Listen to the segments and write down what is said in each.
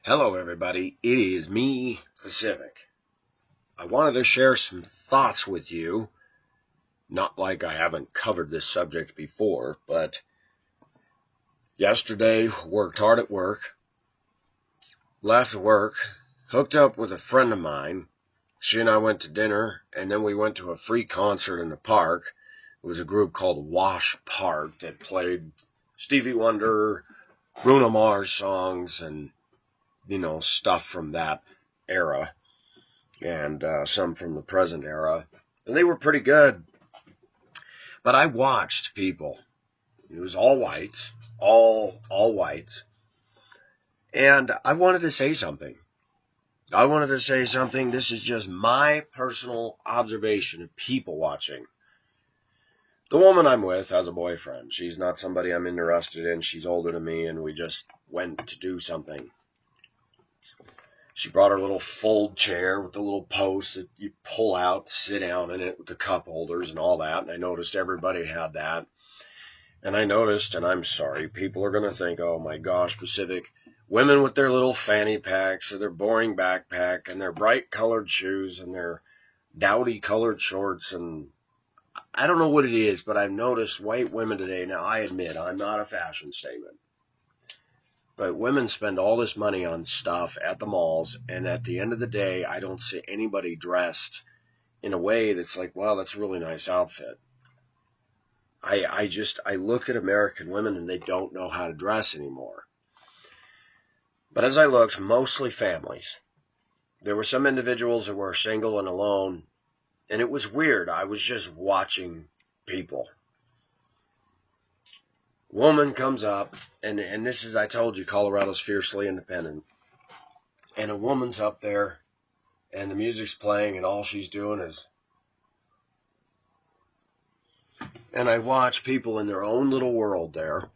Hello, everybody. It is me, Pacific. I wanted to share some thoughts with you. Not like I haven't covered this subject before, but yesterday worked hard at work, left work, hooked up with a friend of mine. She and I went to dinner, and then we went to a free concert in the park. It was a group called Wash Park that played Stevie Wonder, Bruno Mars songs, and stuff from that era, and some from the present era, and they were pretty good. But I watched people. It was all whites, all whites, and I wanted to say something. This is just my personal observation of people watching. The woman I'm with has a boyfriend. She's not somebody I'm interested in. She's older than me, and we just went to do something. She brought her little fold chair with the little posts that you pull out, sit down in it with the cup holders and all that. And I noticed everybody had that. And I noticed, and I'm sorry, people are going to think, oh my gosh, Pacific, women with their little fanny packs or their boring backpack and their bright colored shoes and their dowdy colored shorts. And I don't know what it is, but I've noticed white women today. Now, I admit, I'm not a fashion statement. But women spend all this money on stuff at the malls, and at the end of the day, I don't see anybody dressed in a way that's like, wow, that's a really nice outfit. I look at American women and they don't know how to dress anymore. But as I looked, mostly families. There were some individuals that were single and alone, and it was weird. I was just watching people. Woman comes up, and this is, I told you, Colorado's fiercely independent. And a woman's up there, and the music's playing, and all she's doing is... And I watch people in their own little world there.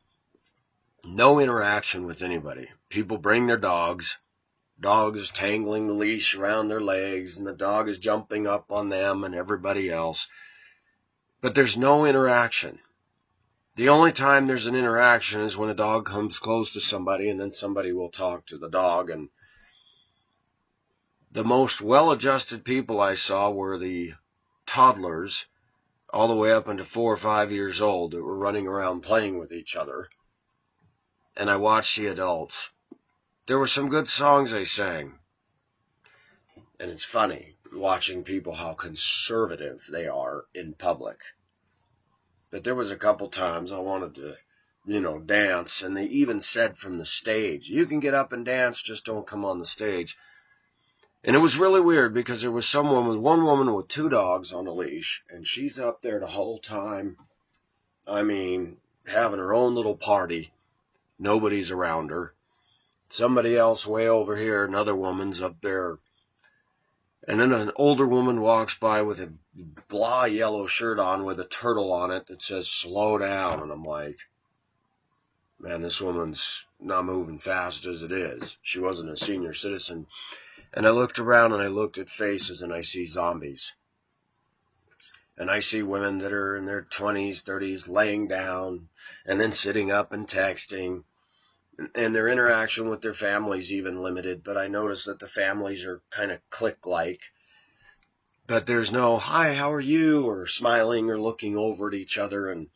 No interaction with anybody. People bring their dogs. Dog is tangling the leash around their legs, and the dog is jumping up on them and everybody else. But there's no interaction. The only time there's an interaction is when a dog comes close to somebody, and then somebody will talk to the dog. And the most well-adjusted people I saw were the toddlers, all the way up into 4 or 5 years old, that were running around playing with each other. And I watched the adults. There were some good songs they sang. And it's funny watching people how conservative they are in public. But there was a couple times I wanted to, dance, and they even said from the stage, you can get up and dance, just don't come on the stage. And it was really weird because there was one woman with 2 dogs on a leash, and she's up there the whole time, having her own little party. Nobody's around her. Somebody else way over here, another woman's up there. And then an older woman walks by with a blah yellow shirt on with a turtle on it that says slow down. And I'm like, man, this woman's not moving fast as it is. She wasn't a senior citizen. And I looked around and I looked at faces and I see zombies. And I see women that are in their 20s, 30s laying down and then sitting up and texting. And their interaction with their families even limited, but I noticed that the families are kind of clique-like. But there's no, hi, how are you, or smiling or looking over at each other. And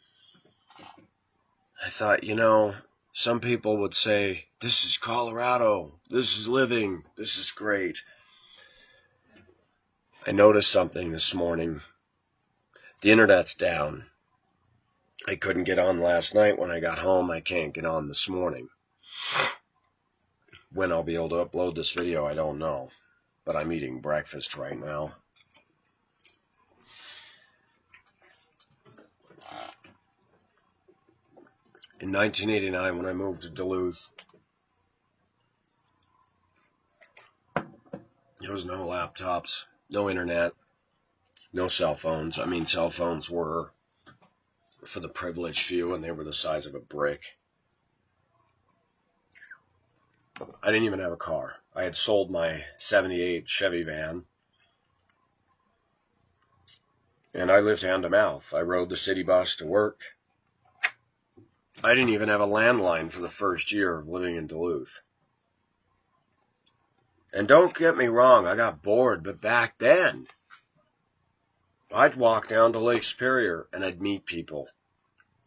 I thought, some people would say, this is Colorado, this is living, this is great. I noticed something this morning. The internet's down. I couldn't get on last night when I got home. I can't get on this morning. When I'll be able to upload this video, I don't know. But I'm eating breakfast right now. In 1989, when I moved to Duluth, there was no laptops, no internet, no cell phones. Cell phones were for the privileged few, and they were the size of a brick. I didn't even have a car. I had sold my 78 Chevy van, and I lived hand to mouth. I rode the city bus to work. I didn't even have a landline for the first year of living in Duluth. And don't get me wrong, I got bored, but back then, I'd walk down to Lake Superior and I'd meet people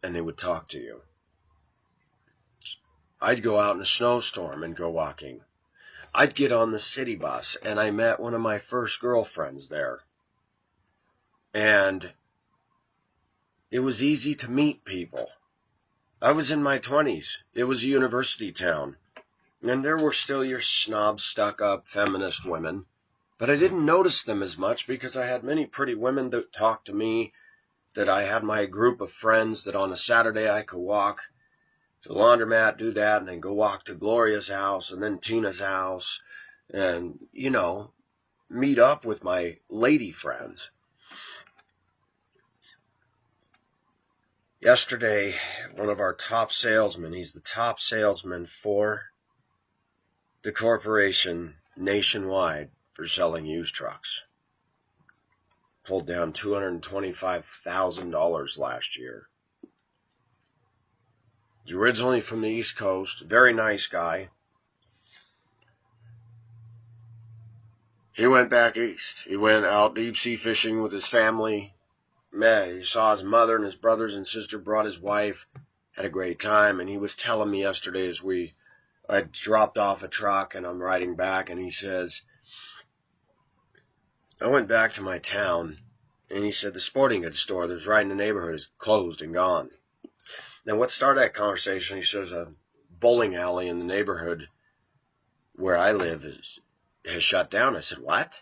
and they would talk to you. I'd go out in a snowstorm and go walking. I'd get on the city bus and I met one of my first girlfriends there. And it was easy to meet people. I was in my 20s. It was a university town. And there were still your snob, stuck-up, feminist women. But I didn't notice them as much because I had many pretty women that talked to me, that I had my group of friends that on a Saturday I could walk to the laundromat, do that, and then go walk to Gloria's house and then Tina's house and, meet up with my lady friends. Yesterday, one of our top salesmen, he's the top salesman for the corporation nationwide for selling used trucks, pulled down $225,000 last year. He's originally from the East Coast, very nice guy. He went back east. He went out deep sea fishing with his family. He saw his mother and his brothers and sister, brought his wife, had a great time. And he was telling me yesterday as I dropped off a truck and I'm riding back, and he says, I went back to my town, and he said the sporting goods store that was right in the neighborhood is closed and gone. Now, what started that conversation, he says a bowling alley in the neighborhood where I live has shut down. I said, what?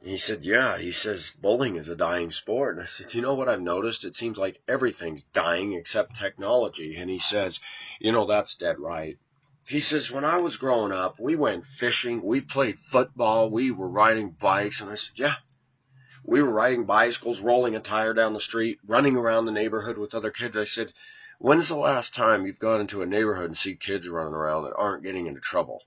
And he said, yeah. He says bowling is a dying sport. And I said, you know what I've noticed? It seems like everything's dying except technology. And he says, that's dead right. He says, when I was growing up, we went fishing, we played football, we were riding bikes. And I said, yeah. We were riding bicycles, rolling a tire down the street, running around the neighborhood with other kids. I said, when's the last time you've gone into a neighborhood and see kids running around that aren't getting into trouble?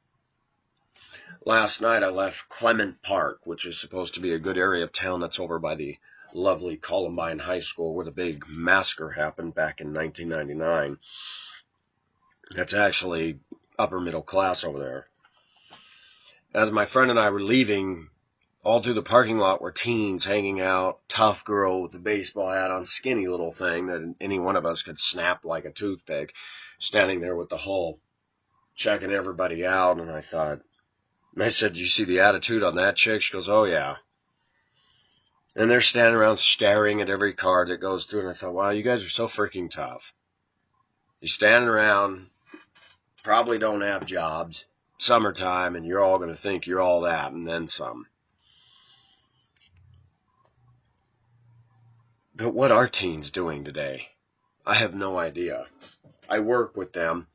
Last night I left Clement Park, which is supposed to be a good area of town that's over by the lovely Columbine High School where the big massacre happened back in 1999. That's actually upper middle class over there. As my friend and I were leaving, all through the parking lot were teens hanging out, tough girl with a baseball hat on, skinny little thing that any one of us could snap like a toothpick, standing there with the hull, checking everybody out. And I said, do you see the attitude on that chick? She goes, oh yeah. And they're standing around staring at every car that goes through. And I thought, wow, you guys are so freaking tough. You're standing around, probably don't have jobs, summertime, and you're all going to think you're all that and then some. But what are teens doing today? I have no idea. I work with them,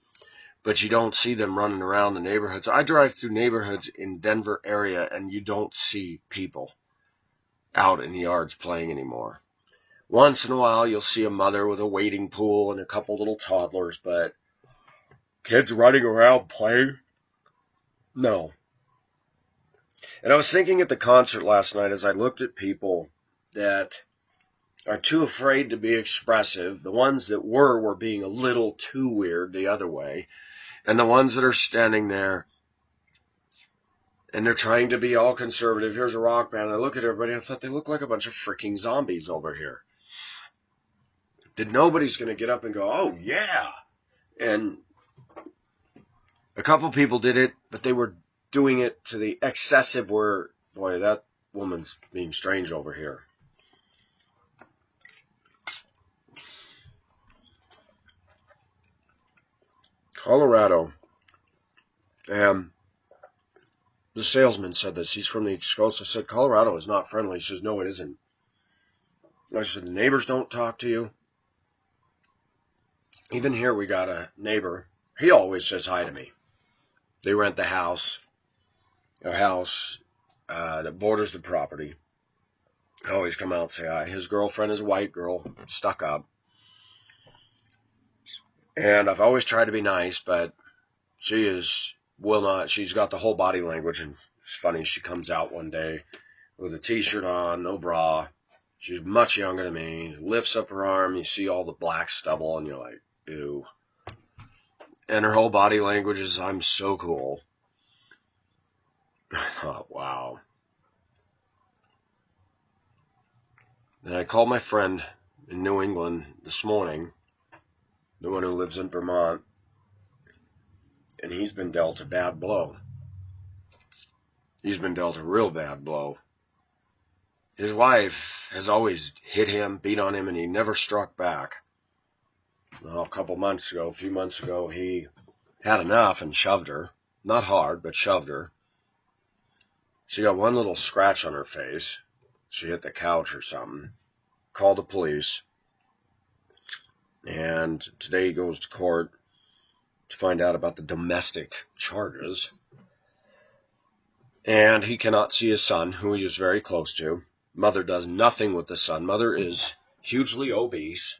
but you don't see them running around the neighborhoods. I drive through neighborhoods in Denver area, and you don't see people out in the yards playing anymore. Once in a while, you'll see a mother with a wading pool and a couple little toddlers, but kids running around playing? No. And I was thinking at the concert last night as I looked at people that are too afraid to be expressive. The ones that were being a little too weird the other way. And the ones that are standing there and they're trying to be all conservative. Here's a rock band. I look at everybody and I thought they look like a bunch of freaking zombies over here. That nobody's going to get up and go, oh yeah. And a couple people did it, but they were doing it to the excessive where, boy, that woman's being strange over here. Colorado. And the salesman said this. He's from the East Coast. I said, Colorado is not friendly. He says, no, it isn't. I said, the neighbors don't talk to you. Even here we got a neighbor. He always says hi to me. They rent the house, a house that borders the property. I always come out and say hi. His girlfriend is a white girl, stuck up. And I've always tried to be nice, but she's got the whole body language. And it's funny, she comes out one day with a t-shirt on, no bra. She's much younger than me. Lifts up her arm, you see all the black stubble, and you're like, ew. And her whole body language is, I'm so cool. I thought, wow. And I called my friend in New England this morning, the one who lives in Vermont, and he's been dealt a bad blow. He's been dealt a real bad blow. His wife has always hit him, beat on him, and he never struck back. Well, a few months ago, he had enough and shoved her. Not hard, but shoved her. She got one little scratch on her face. She hit the couch or something. Called the police. And today he goes to court to find out about the domestic charges. And he cannot see his son, who he is very close to. Mother does nothing with the son. Mother is hugely obese.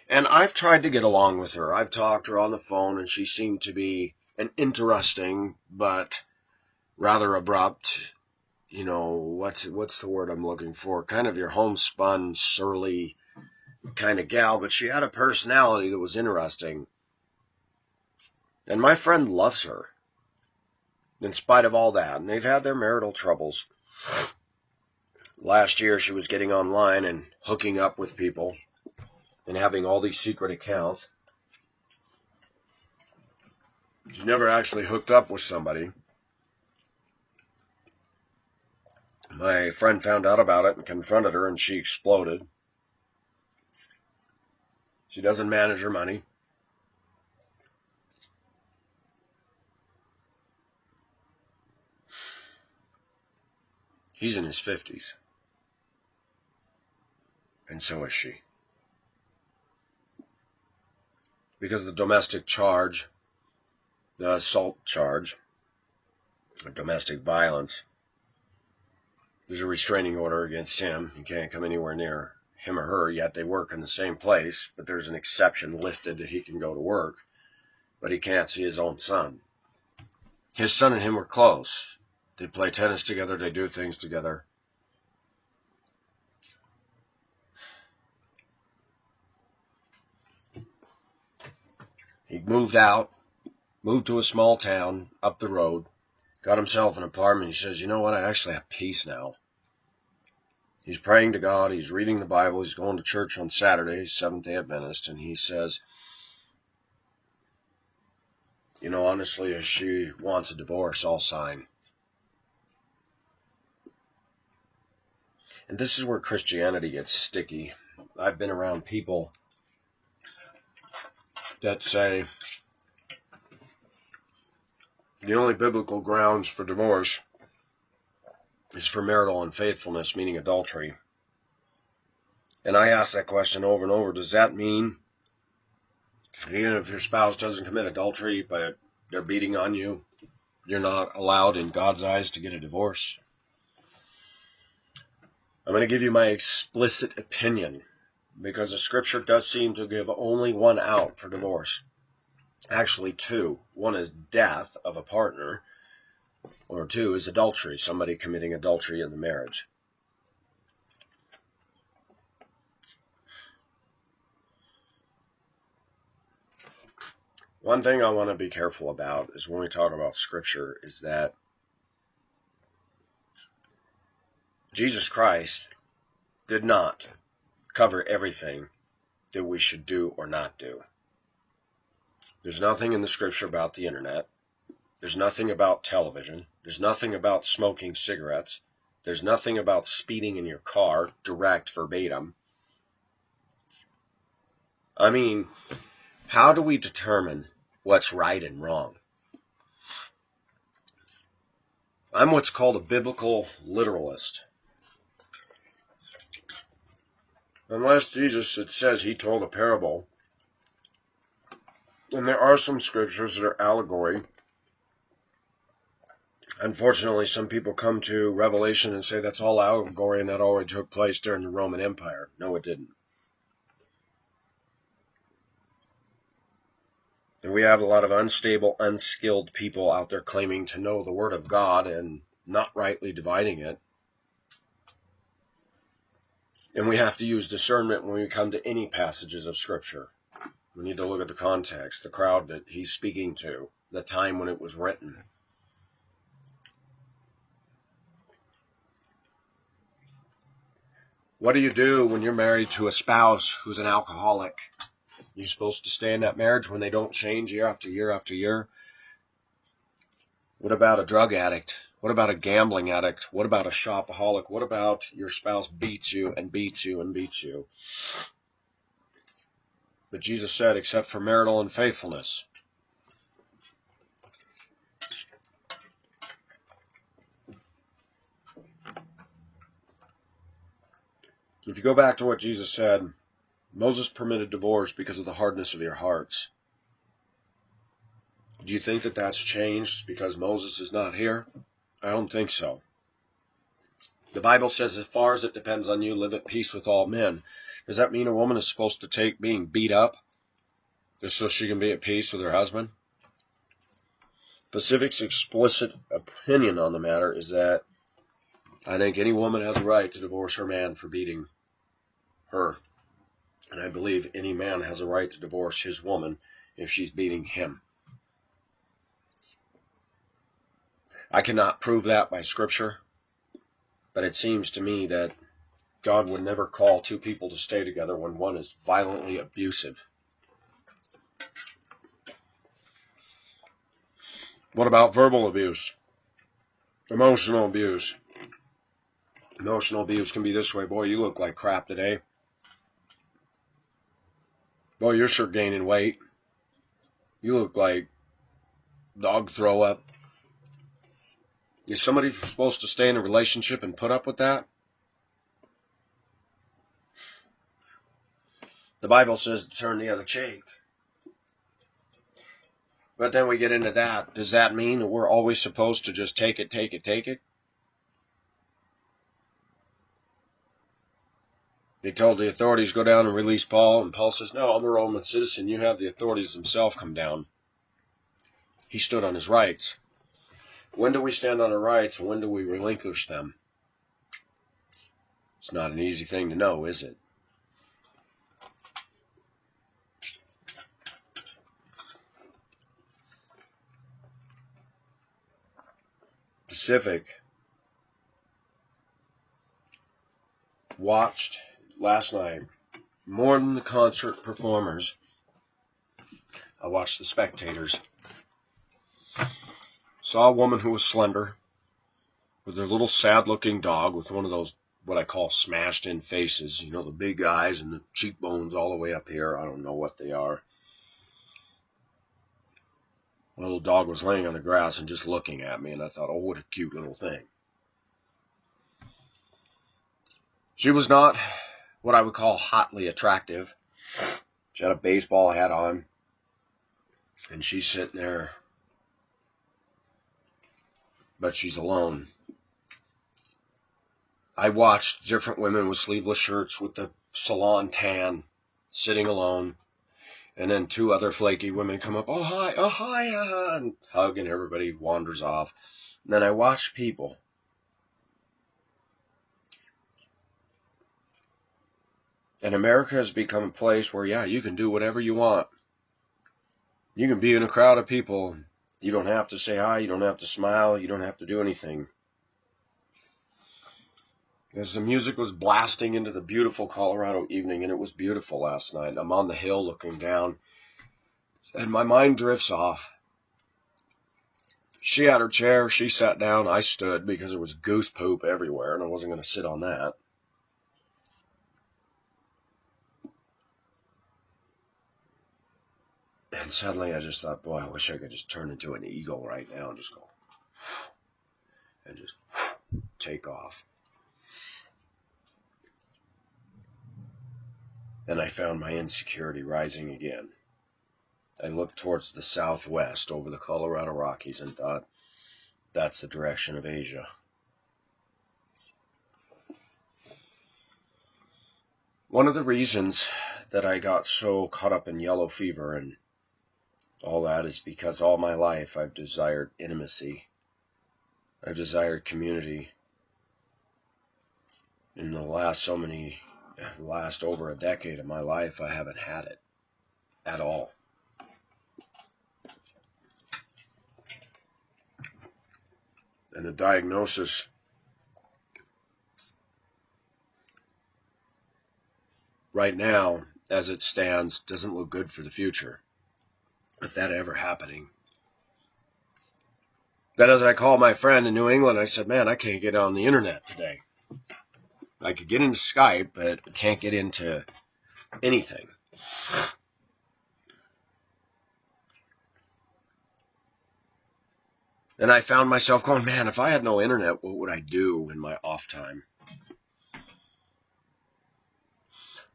And I've tried to get along with her. I've talked to her on the phone, and she seemed to be an interesting but rather abrupt, what's the word I'm looking for? Kind of your homespun, surly kind of gal, but she had a personality that was interesting. And my friend loves her, in spite of all that. And they've had their marital troubles. Last year, she was getting online and hooking up with people and having all these secret accounts. She's never actually hooked up with somebody. My friend found out about it and confronted her, and she exploded. She doesn't manage her money. He's in his 50s. And so is she. Because the domestic charge, the assault charge, domestic violence, there's a restraining order against him. He can't come anywhere near him or her, yet they work in the same place, but there's an exception listed that he can go to work, but he can't see his own son. His son and him were close. They play tennis together, they do things together. He moved to a small town up the road, got himself an apartment. He says, you know what, I actually have peace now. He's praying to God, he's reading the Bible, he's going to church on Saturday, he's Seventh-day Adventist, and he says, honestly, if she wants a divorce, I'll sign. And this is where Christianity gets sticky. I've been around people that say the only biblical grounds for divorce is for marital unfaithfulness, meaning adultery. And I ask that question over and over. Does that mean even if your spouse doesn't commit adultery, but they're beating on you, you're not allowed in God's eyes to get a divorce? I'm going to give you my explicit opinion, because the scripture does seem to give only one out for divorce. Actually, two. One is death of a partner, or two is adultery, somebody committing adultery in the marriage. One thing I want to be careful about is when we talk about scripture is that Jesus Christ did not cover everything that we should do or not do. There's nothing in the scripture about the internet. There's nothing about television. There's nothing about smoking cigarettes. There's nothing about speeding in your car, direct, verbatim. I mean, how do we determine what's right and wrong? I'm what's called a biblical literalist. Unless Jesus, it says he told a parable. And there are some scriptures that are allegory. Unfortunately, some people come to Revelation and say that's all allegory and that already took place during the Roman Empire. No, it didn't. And we have a lot of unstable, unskilled people out there claiming to know the Word of God and not rightly dividing it. And we have to use discernment when we come to any passages of Scripture. We need to look at the context, the crowd that he's speaking to, the time when it was written. What do you do when you're married to a spouse who's an alcoholic? You're supposed to stay in that marriage when they don't change year after year after year? What about a drug addict? What about a gambling addict? What about a shopaholic? What about your spouse beats you and beats you and beats you? But Jesus said, except for marital unfaithfulness. If you go back to what Jesus said, Moses permitted divorce because of the hardness of your hearts. Do you think that that's changed because Moses is not here? I don't think so. The Bible says, as far as it depends on you, live at peace with all men. Does that mean a woman is supposed to take being beat up just so she can be at peace with her husband? Pacific's explicit opinion on the matter is that I think any woman has a right to divorce her man for beating her. And I believe any man has a right to divorce his woman if she's beating him. I cannot prove that by Scripture, but it seems to me that God would never call two people to stay together when one is violently abusive. What about verbal abuse? Emotional abuse. Emotional abuse can be this way. Boy, you look like crap today. Boy, you're sure gaining weight. You look like dog throw up. Is somebody supposed to stay in a relationship and put up with that? The Bible says to turn the other cheek. But then we get into that. Does that mean that we're always supposed to just take it, take it, take it? They told the authorities go down and release Paul, and Paul says, no, I'm a Roman citizen. You have the authorities themselves come down. He stood on his rights. When do we stand on our rights, and when do we relinquish them? It's not an easy thing to know, is it? Pacific watched last night more than the concert performers. I watched the spectators. Saw a woman who was slender with her little sad-looking dog with one of those what I call smashed-in faces. You know, the big eyes and the cheekbones all the way up here. I don't know what they are. My little dog was laying on the grass and just looking at me, and I thought, oh, what a cute little thing. She was not what I would call hotly attractive. She had a baseball hat on, and she's sitting there, but she's alone. I watched different women with sleeveless shirts with the salon tan, sitting alone, and then two other flaky women come up, oh, hi, and hug, and everybody wanders off. And then I watched people. And America has become a place where, yeah, you can do whatever you want. You can be in a crowd of people. You don't have to say hi. You don't have to smile. You don't have to do anything. As the music was blasting into the beautiful Colorado evening, and it was beautiful last night, I'm on the hill looking down, and my mind drifts off. She had her chair. She sat down. I stood because there was goose poop everywhere, and I wasn't going to sit on that. And suddenly I just thought, boy, I wish I could just turn into an eagle right now and just go and just take off. Then I found my insecurity rising again. I looked towards the southwest over the Colorado Rockies and thought, that's the direction of Asia. One of the reasons that I got so caught up in yellow fever and all that is because all my life I've desired intimacy. I've desired community. In the last over a decade of my life, I haven't had it at all. And the diagnosis right now, as it stands, doesn't look good for the future, if that ever happening. Then as I called my friend in New England, I said, man, I can't get on the internet today. I could get into Skype, but I can't get into anything. And I found myself going, man, if I had no internet, what would I do in my off time?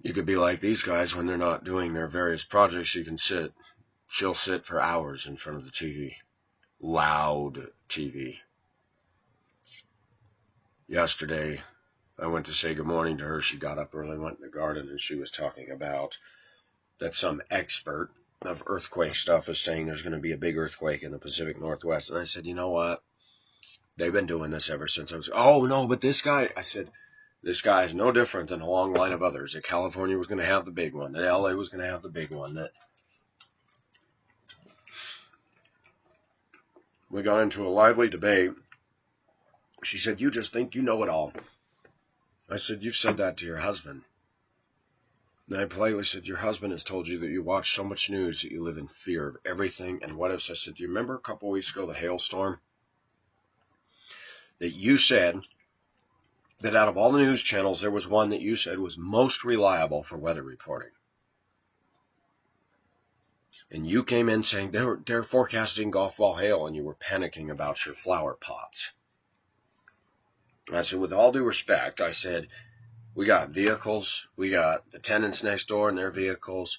You could be like these guys when they're not doing their various projects. She'll sit for hours in front of the TV. Loud TV. Yesterday, I went to say good morning to her. She got up early, went in the garden, and she was talking about that some expert of earthquake stuff is saying there's going to be a big earthquake in the Pacific Northwest. And I said, you know what? They've been doing this ever since I was, oh, no, but this guy, I said, this guy is no different than a long line of others. That California was going to have the big one. That LA was going to have the big one. That we got into a lively debate. She said, you just think you know it all. I said, you've said that to your husband. And I politely said, your husband has told you that you watch so much news that you live in fear of everything and what ifs. I said, do you remember a couple of weeks ago, the hailstorm? That you said that out of all the news channels, there was one that you said was most reliable for weather reporting. And you came in saying they're forecasting golf ball hail, and you were panicking about your flower pots. And I said, with all due respect, I said, we got vehicles, we got the tenants next door and their vehicles.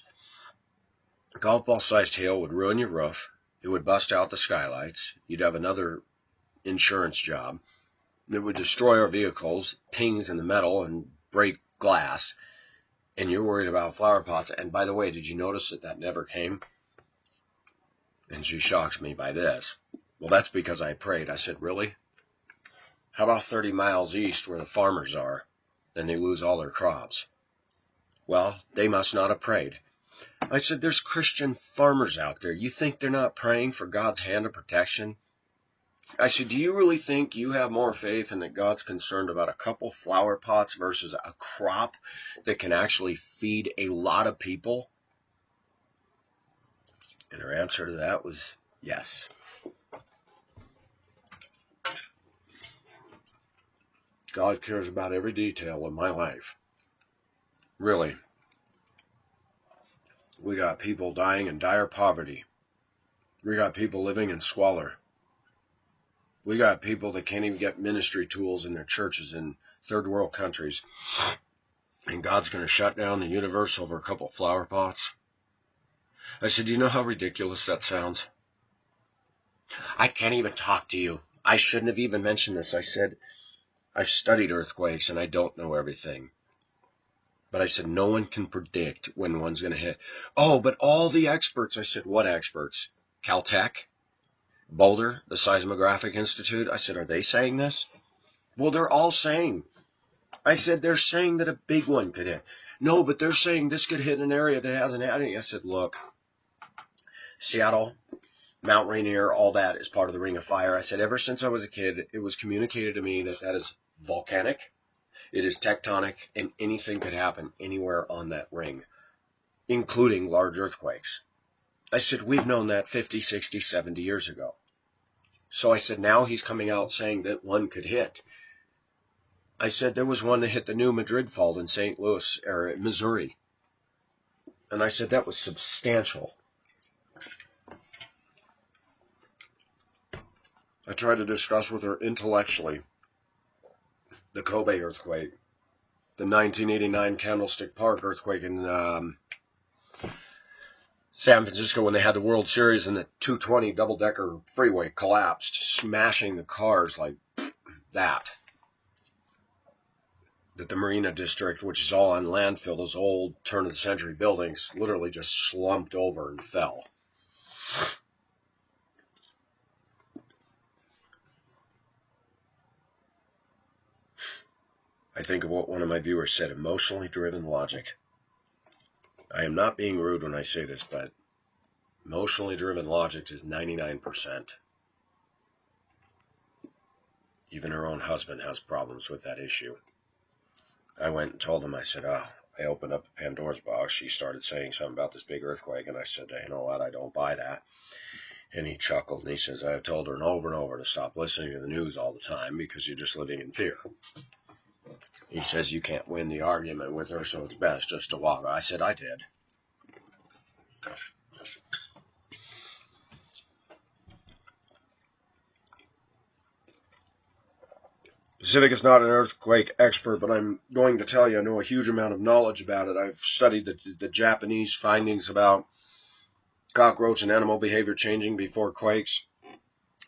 Golf ball-sized hail would ruin your roof. It would bust out the skylights. You'd have another insurance job. It would destroy our vehicles, pings in the metal, and break glass. And you're worried about flower pots. And by the way, did you notice that never came? And she shocked me by this. Well, that's because I prayed. I said, really? How about 30 miles east where the farmers are? Then they lose all their crops. Well, they must not have prayed. I said, there's Christian farmers out there. You think they're not praying for God's hand of protection? I said, do you really think you have more faith in that God's concerned about a couple flower pots versus a crop that can actually feed a lot of people? And her answer to that was yes. God cares about every detail of my life. Really. We got people dying in dire poverty. We got people living in squalor. We got people that can't even get ministry tools in their churches in third world countries. And God's going to shut down the universe over a couple of flower pots. I said, do you know how ridiculous that sounds? I can't even talk to you. I shouldn't have even mentioned this. I said, I've studied earthquakes and I don't know everything. But I said, no one can predict when one's going to hit. Oh, but all the experts. I said, what experts? Caltech? Boulder? The Seismographic Institute? I said, are they saying this? Well, they're all saying. I said, they're saying that a big one could hit. No, but they're saying this could hit an area that hasn't had any. I said, look, Seattle, Mount Rainier, all that is part of the Ring of Fire. I said, ever since I was a kid, it was communicated to me that that is volcanic. It is tectonic, and anything could happen anywhere on that ring, including large earthquakes. I said, we've known that 50, 60, 70 years ago. So I said, now he's coming out saying that one could hit. I said, there was one that hit the New Madrid Fault in St. Louis, or Missouri. And I said, that was substantial. I tried to discuss with her intellectually the Kobe earthquake, the 1989 Candlestick Park earthquake in San Francisco when they had the World Series and the 220 double-decker freeway collapsed, smashing the cars like that. That the Marina District, which is all on landfill, those old turn-of-the-century buildings, literally just slumped over and fell. I think of what one of my viewers said, emotionally driven logic. I am not being rude when I say this, but emotionally driven logic is 99%. Even her own husband has problems with that issue. I went and told him, I said, oh, I opened up Pandora's box. She started saying something about this big earthquake, and I said, you know what, I don't buy that. And he chuckled, and he says, I have told her over and over to stop listening to the news all the time because you're just living in fear. He says, you can't win the argument with her, so it's best just to walk. I said, I did. Pacific is not an earthquake expert, but I'm going to tell you I know a huge amount of knowledge about it. I've studied the Japanese findings about cockroach and animal behavior changing before quakes.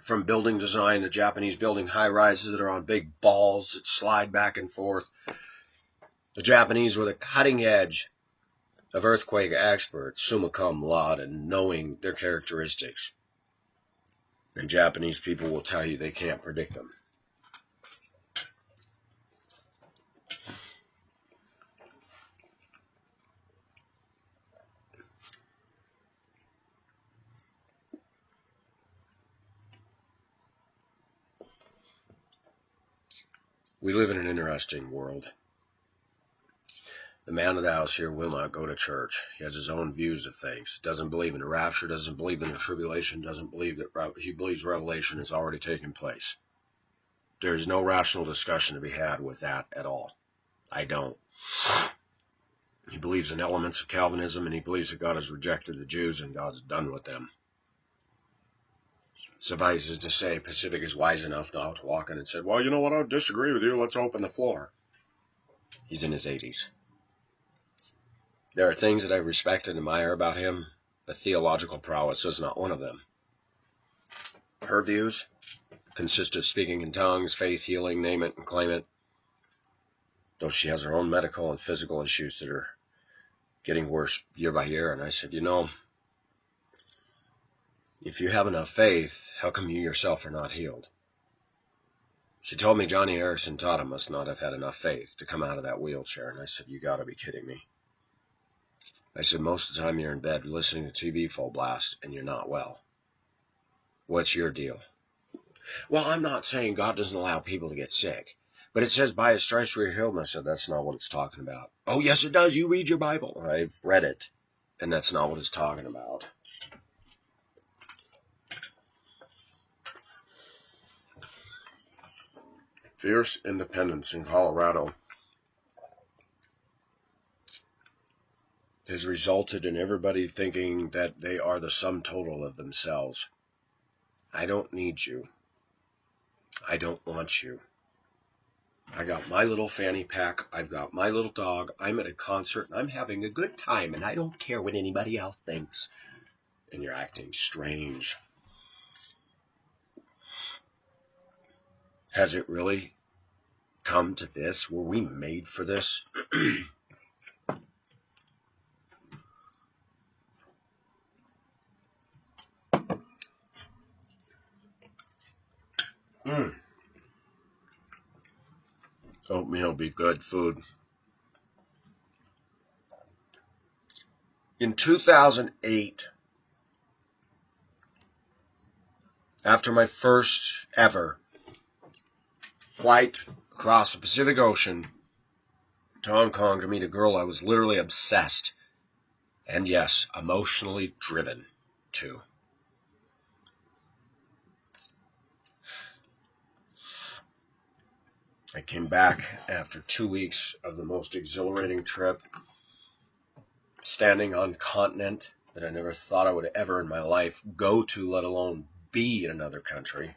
From building design, the Japanese building high-rises that are on big balls that slide back and forth. The Japanese were the cutting edge of earthquake experts, summa cum laude, and knowing their characteristics. And Japanese people will tell you they can't predict them. We live in an interesting world. The man of the house here will not go to church. He has his own views of things. Doesn't believe in the rapture, doesn't believe in the tribulation, doesn't believe that he believes revelation has already taken place. There's no rational discussion to be had with that at all. I don't. He believes in elements of Calvinism, and he believes that God has rejected the Jews and God's done with them. Suffice it to say, Pacific is wise enough now to walk in and said, well, you know what, I disagree with you. Let's open the floor. He's in his 80s. There are things that I respect and admire about him, but theological prowess is not one of them. Her views consist of speaking in tongues, faith, healing, name it and claim it, though she has her own medical and physical issues that are getting worse year by year. And I said, you know, if you have enough faith, how come you yourself are not healed? She told me Johnny Harrison taught him must not have had enough faith to come out of that wheelchair. And I said, you got to be kidding me. I said, most of the time you're in bed listening to TV full blast and you're not well. What's your deal? Well, I'm not saying God doesn't allow people to get sick, but it says by his stripes we are healed. And I said, that's not what it's talking about. Oh, yes, it does. You read your Bible. I've read it, and that's not what it's talking about. Fierce independence in Colorado has resulted in everybody thinking that they are the sum total of themselves. I don't need you. I don't want you. I got my little fanny pack. I've got my little dog. I'm at a concert and I'm having a good time and I don't care what anybody else thinks. And you're acting strange. Has it really come to this? Were we made for this? Oatmeal be good food. In 2008, after my first ever flight across the Pacific Ocean to Hong Kong to meet a girl I was literally obsessed and, yes, emotionally driven to. I came back after 2 weeks of the most exhilarating trip, standing on continent that I never thought I would ever in my life go to, let alone be in another country.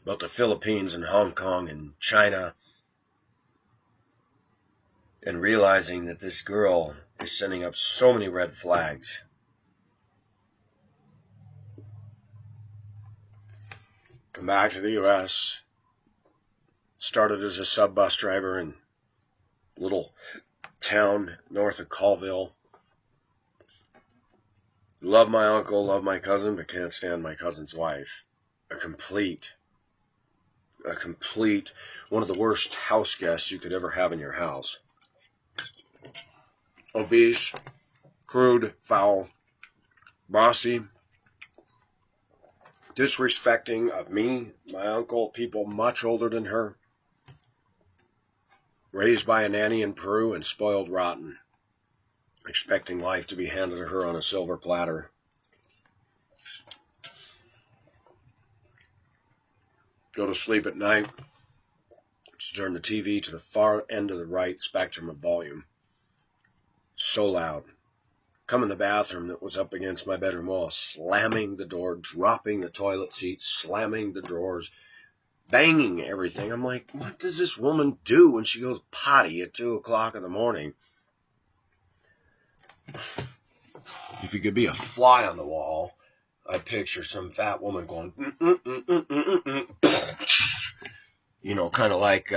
But the Philippines and Hong Kong and China, and realizing that this girl is sending up so many red flags. Come back to the U.S., started as a sub bus driver in a little town north of Colville. Love my uncle, love my cousin, but can't stand my cousin's wife. A complete, one of the worst house guests you could ever have in your house. Obese, crude, foul, bossy, disrespecting of me, my uncle, people much older than her. raised by a nanny in Peru and spoiled rotten, expecting life to be handed to her on a silver platter. Go to sleep at night, just turn the TV to the far end of the right spectrum of volume. So loud. Come in the bathroom that was up against my bedroom wall, slamming the door, dropping the toilet seat, slamming the drawers, banging everything. I'm like, what does this woman do when she goes potty at 2 o'clock in the morning? If you could be a fly on the wall, I picture some fat woman going, you know, kind of like,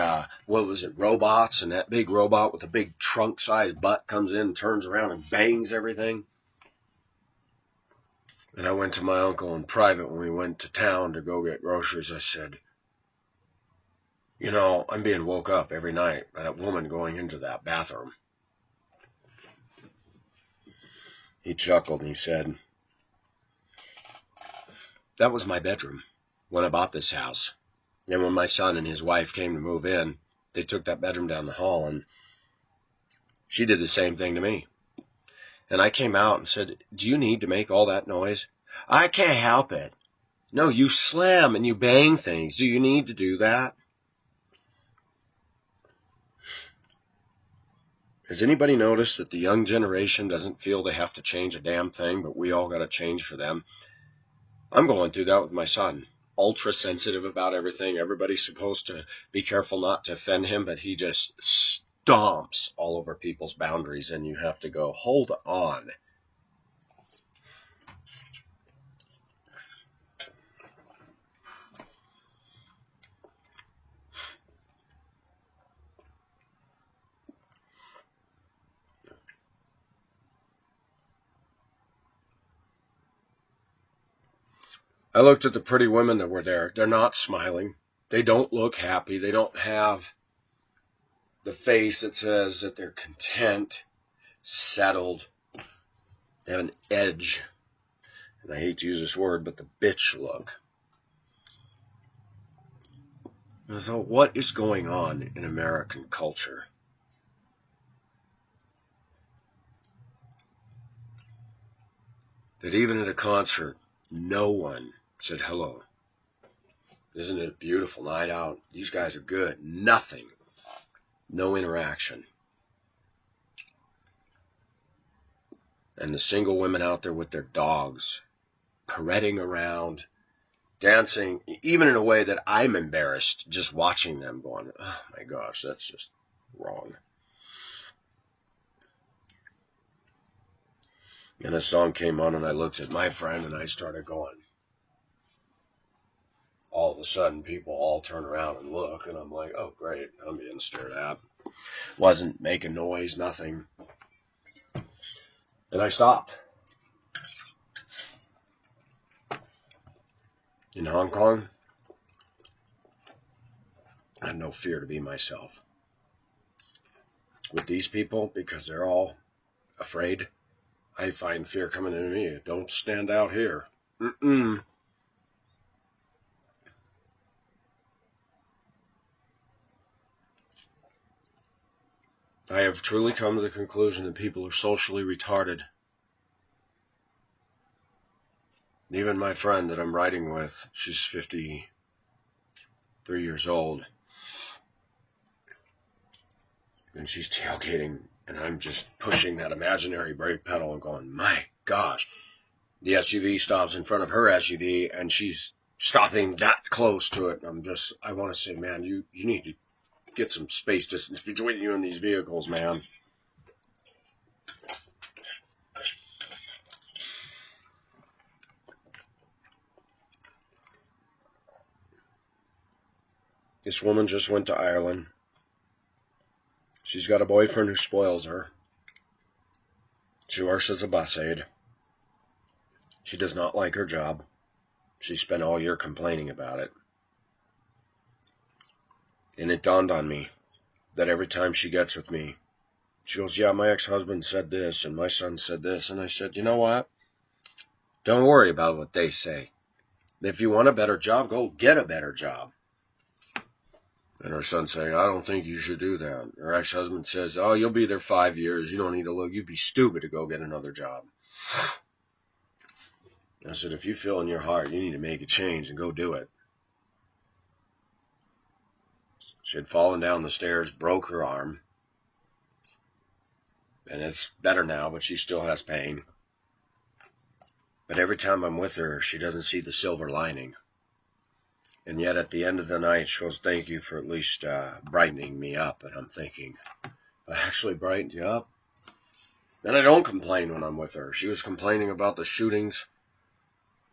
what was it, Robots, and that big robot with the big trunk-sized butt comes in and turns around and bangs everything. And I went to my uncle in private when we went to town to go get groceries. I said, you know, I'm being woke up every night by that woman going into that bathroom. He chuckled and he said, that was my bedroom when I bought this house. And when my son and his wife came to move in, they took that bedroom down the hall, and she did the same thing to me. And I came out and said, do you need to make all that noise? I can't help it. No, you slam and you bang things. Do you need to do that? Has anybody noticed that the young generation doesn't feel they have to change a damn thing, but we all got to change for them? I'm going through that with my son. Ultra sensitive about everything. Everybody's supposed to be careful not to offend him, but he just stomps all over people's boundaries, and you have to go, hold on. I looked at the pretty women that were there. They're not smiling. They don't look happy. They don't have the face that says that they're content, settled. They have an edge. And I hate to use this word, but the bitch look. So what is going on in American culture? That even at a concert, no one said hello. Isn't it a beautiful night out? These guys are good. Nothing. No interaction. And the single women out there with their dogs, parading around, dancing, even in a way that I'm embarrassed just watching them going, oh my gosh, that's just wrong. And a song came on and I looked at my friend and I started going. All of a sudden, people all turn around and look, and I'm like, oh, great, I'm being stared at. Wasn't making noise, nothing. And I stopped. In Hong Kong, I had no fear to be myself. With these people, because they're all afraid, I find fear coming into me. Don't stand out here. I have truly come to the conclusion that people are socially retarded. Even my friend that I'm riding with, she's 53 years old. And she's tailgating, and I'm just pushing that imaginary brake pedal and going, my gosh. The SUV stops in front of her SUV, and she's stopping that close to it. I want to say, man, you need to get some space distance between you and these vehicles, man. This woman just went to Ireland. She's got a boyfriend who spoils her. She works as a bus aide. She does not like her job. She spent all year complaining about it. And it dawned on me that every time she gets with me, she goes, yeah, my ex-husband said this and my son said this. And I said, you know what? Don't worry about what they say. If you want a better job, go get a better job. And her son saying, I don't think you should do that. Her ex-husband says, oh, you'll be there 5 years. You don't need to look. You'd be stupid to go get another job. I said, if you feel in your heart you need to make a change and go do it. She had fallen down the stairs, broke her arm. And it's better now, but she still has pain. But every time I'm with her, she doesn't see the silver lining. And yet at the end of the night, she goes, thank you for at least brightening me up. And I'm thinking, I actually brightened you up? And I don't complain when I'm with her. She was complaining about the shootings,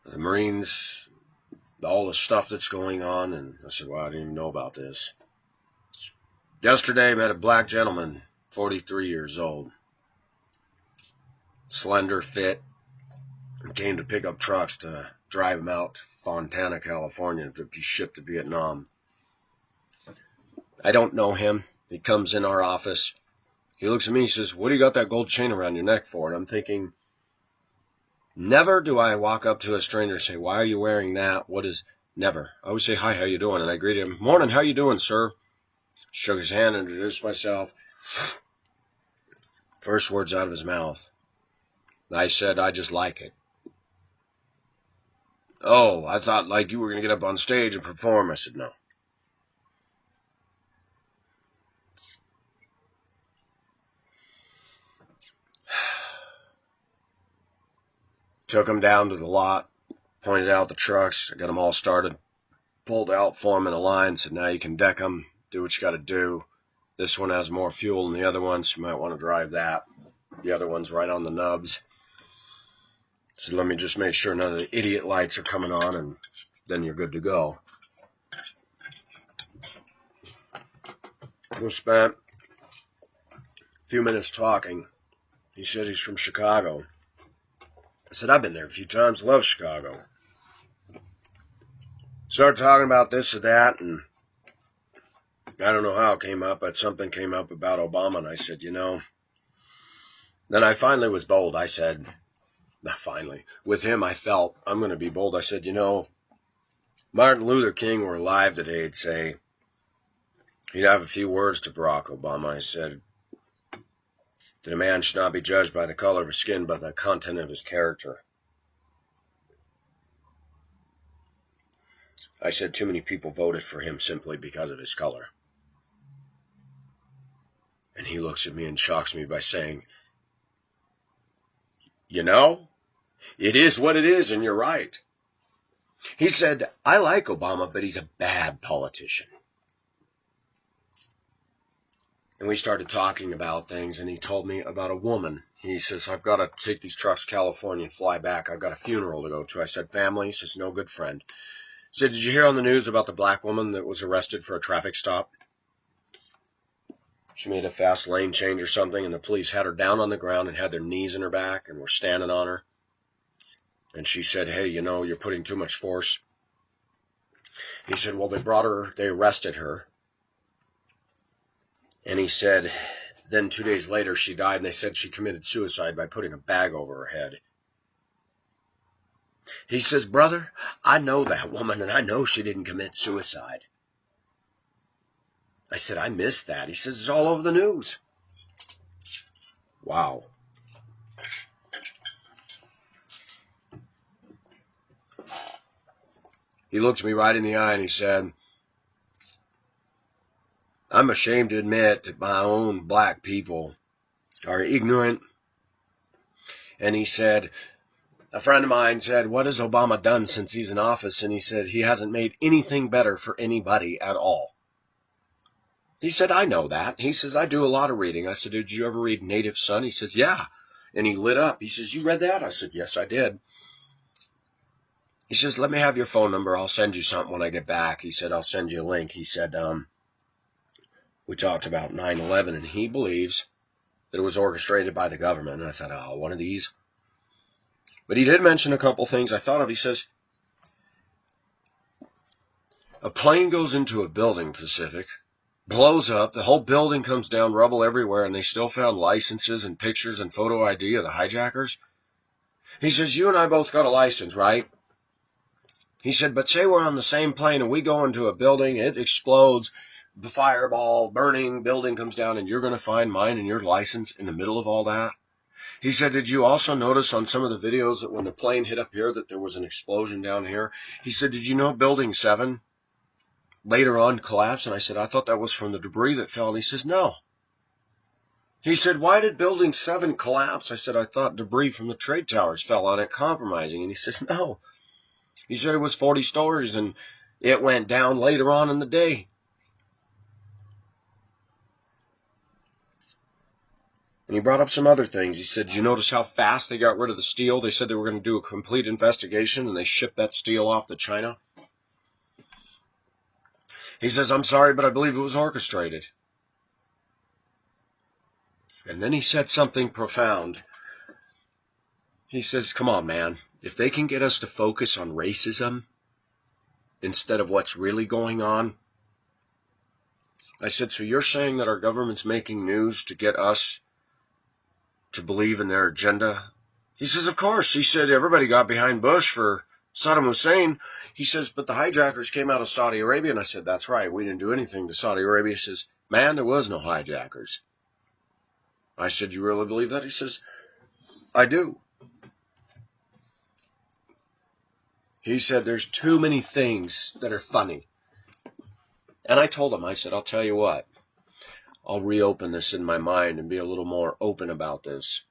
the Marines, all the stuff that's going on. And I said, well, I didn't even know about this. Yesterday, I met a black gentleman, 43 years old. Slender, fit. And came to pick up trucks to drive them out to Fontana, California to be shipped to Vietnam. I don't know him. He comes in our office. He looks at me and says, what do you got that gold chain around your neck for? And I'm thinking, never do I walk up to a stranger and say, why are you wearing that? What is... Never. I always say, hi, how you doing? And I greet him, morning, how you doing, sir? Shook his hand, introduced myself. First words out of his mouth. I said, I just like it. Oh, I thought like you were going to get up on stage and perform. I said, no. Took him down to the lot, pointed out the trucks. I got them all started, pulled out, formed in a line, said, now you can deck them, do what you got to do. This one has more fuel than the other one, so you might want to drive that. The other one's right on the nubs. So let me just make sure none of the idiot lights are coming on, and then you're good to go. We spent a few minutes talking. He said he's from Chicago. I said, I've been there a few times, love Chicago. Started talking about this or that, and I don't know how it came up, but something came up about Obama, and I said, you know. Then I finally was bold. I said, not finally. With him, I felt I'm going to be bold. I said, you know, Martin Luther King were alive today, he'd say, he'd have a few words to Barack Obama. I said that a man should not be judged by the color of his skin, but the content of his character. I said too many people voted for him simply because of his color. And he looks at me and shocks me by saying, you know, it is what it is, and you're right. He said, I like Obama, but he's a bad politician. And we started talking about things, and he told me about a woman. He says, I've got to take these trucks to California and fly back. I've got a funeral to go to. I said, family? He says, no, good friend. He said, did you hear on the news about the black woman that was arrested for a traffic stop? She made a fast lane change or something, and the police had her down on the ground and had their knees in her back and were standing on her. And she said, hey, you know, you're putting too much force. He said, well, they arrested her. And he said, then 2 days later she died, and they said she committed suicide by putting a bag over her head. He says, brother, I know that woman, and I know she didn't commit suicide. I said, I missed that. He says, it's all over the news. Wow. He looked me right in the eye and he said, I'm ashamed to admit that my own black people are ignorant. And he said, a friend of mine said, what has Obama done since he's in office? And he said, he hasn't made anything better for anybody at all. He said, I know that. He says, I do a lot of reading. I said, did you ever read Native Son? He says, yeah. And he lit up. He says, you read that? I said, yes, I did. He says, let me have your phone number. I'll send you something when I get back. He said, I'll send you a link. He said, we talked about 9/11, and he believes that it was orchestrated by the government. And I thought, oh, one of these. But he did mention a couple things I thought of. He says, a plane goes into a building, Pacific, blows up, the whole building comes down, rubble everywhere, and they still found licenses and pictures and photo ID of the hijackers. He says, you and I both got a license, right? He said, but say we're on the same plane and we go into a building, it explodes, the fireball, burning, building comes down, and you're going to find mine and your license in the middle of all that? He said, did you also notice on some of the videos that when the plane hit up here that there was an explosion down here? He said, did you know Building 7 later on collapsed? And I said, I thought that was from the debris that fell. And he says, no. He said, why did Building 7 collapse? I said, I thought debris from the trade towers fell on it, compromising. And he says, no. He said it was 40 stories and it went down later on in the day. And he brought up some other things. He said, did you notice how fast they got rid of the steel? They said they were going to do a complete investigation, and they shipped that steel off to China. He says, I'm sorry, but I believe it was orchestrated. And then he said something profound. He says, come on, man. If they can get us to focus on racism instead of what's really going on. I said, so you're saying that our government's making news to get us to believe in their agenda? He says, of course. He said, everybody got behind Bush for Saddam Hussein. He says, but the hijackers came out of Saudi Arabia. And I said, that's right. We didn't do anything to Saudi Arabia. He says, man, there was no hijackers. I said, you really believe that? He says, I do. He said, there's too many things that are funny. And I told him, I said, I'll tell you what. I'll reopen this in my mind and be a little more open about this.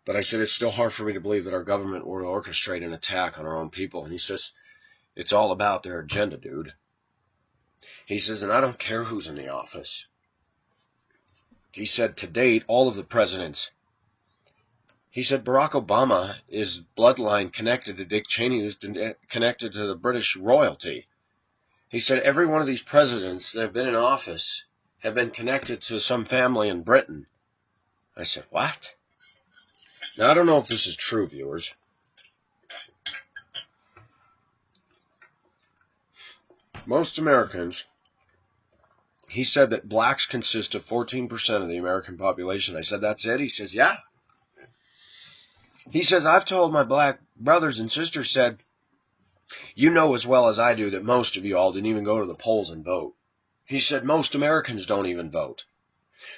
But I said, it's still hard for me to believe that our government would orchestrate an attack on our own people. And he says, it's all about their agenda, dude. He says, and I don't care who's in the office. He said, to date, all of the presidents. He said, Barack Obama is bloodline connected to Dick Cheney, who's connected to the British royalty. He said, every one of these presidents that have been in office have been connected to some family in Britain. I said, what? Now, I don't know if this is true, viewers. Most Americans, he said that blacks consist of 14% of the American population. I said, that's it? He says, yeah. He says, I've told my black brothers and sisters, said, you know as well as I do that most of you all didn't even go to the polls and vote. He said, most Americans don't even vote.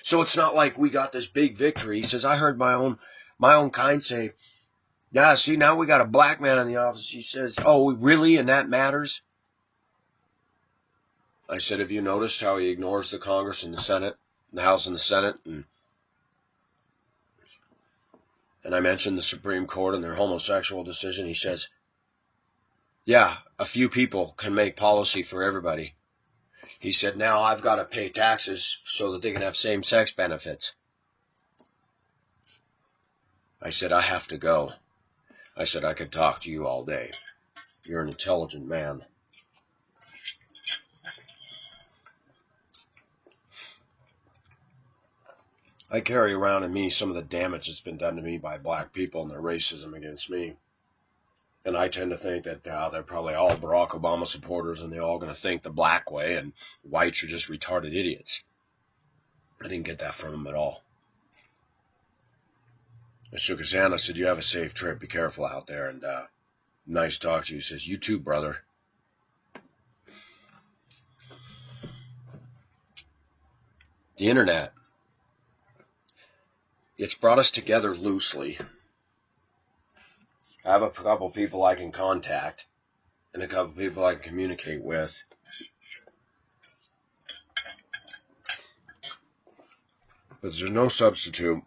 So it's not like we got this big victory. He says, I heard my own kind say, yeah, see, now we got a black man in the office. He says, oh, really? And that matters? I said, have you noticed how he ignores the Congress and the Senate, the House and the Senate? And I mentioned the Supreme Court and their homosexual decision. He says, yeah, a few people can make policy for everybody. He said, now I've got to pay taxes so that they can have same-sex benefits. I said, I have to go. I said, I could talk to you all day. You're an intelligent man. I carry around in me some of the damage that's been done to me by black people and their racism against me. And I tend to think that they're probably all Barack Obama supporters and they're all going to think the black way and whites are just retarded idiots. I didn't get that from him at all. I shook his hand. I said, you have a safe trip. Be careful out there. And nice to talk to you. He says, you too, brother. The internet. It's brought us together loosely. I have a couple people I can contact and a couple people I can communicate with. But there's no substitute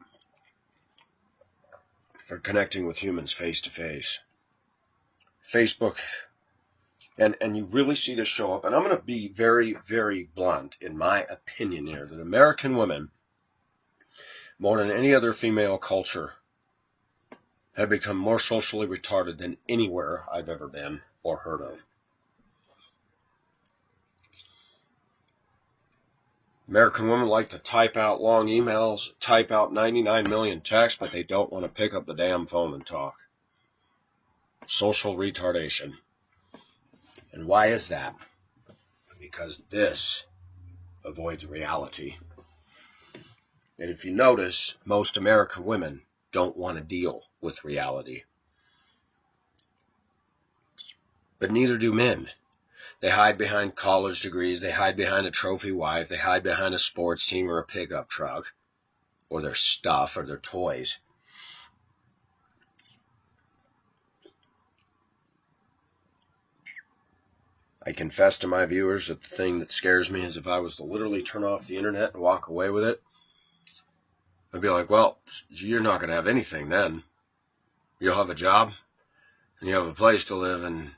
for connecting with humans face to face. Facebook, and you really see this show up, and I'm going to be very, very blunt in my opinion here, that American women, more than any other female culture, have become more socially retarded than anywhere I've ever been or heard of. American women like to type out long emails, type out 99 million texts, but they don't want to pick up the damn phone and talk. Social retardation. And why is that? Because this avoids reality. And if you notice, most American women don't want to deal with reality. But neither do men. They hide behind college degrees. They hide behind a trophy wife. They hide behind a sports team or a pickup truck or their stuff or their toys. I confess to my viewers that the thing that scares me is if I was to literally turn off the internet and walk away with it, I'd be like, well, you're not going to have anything then. You'll have a job and you have a place to live, and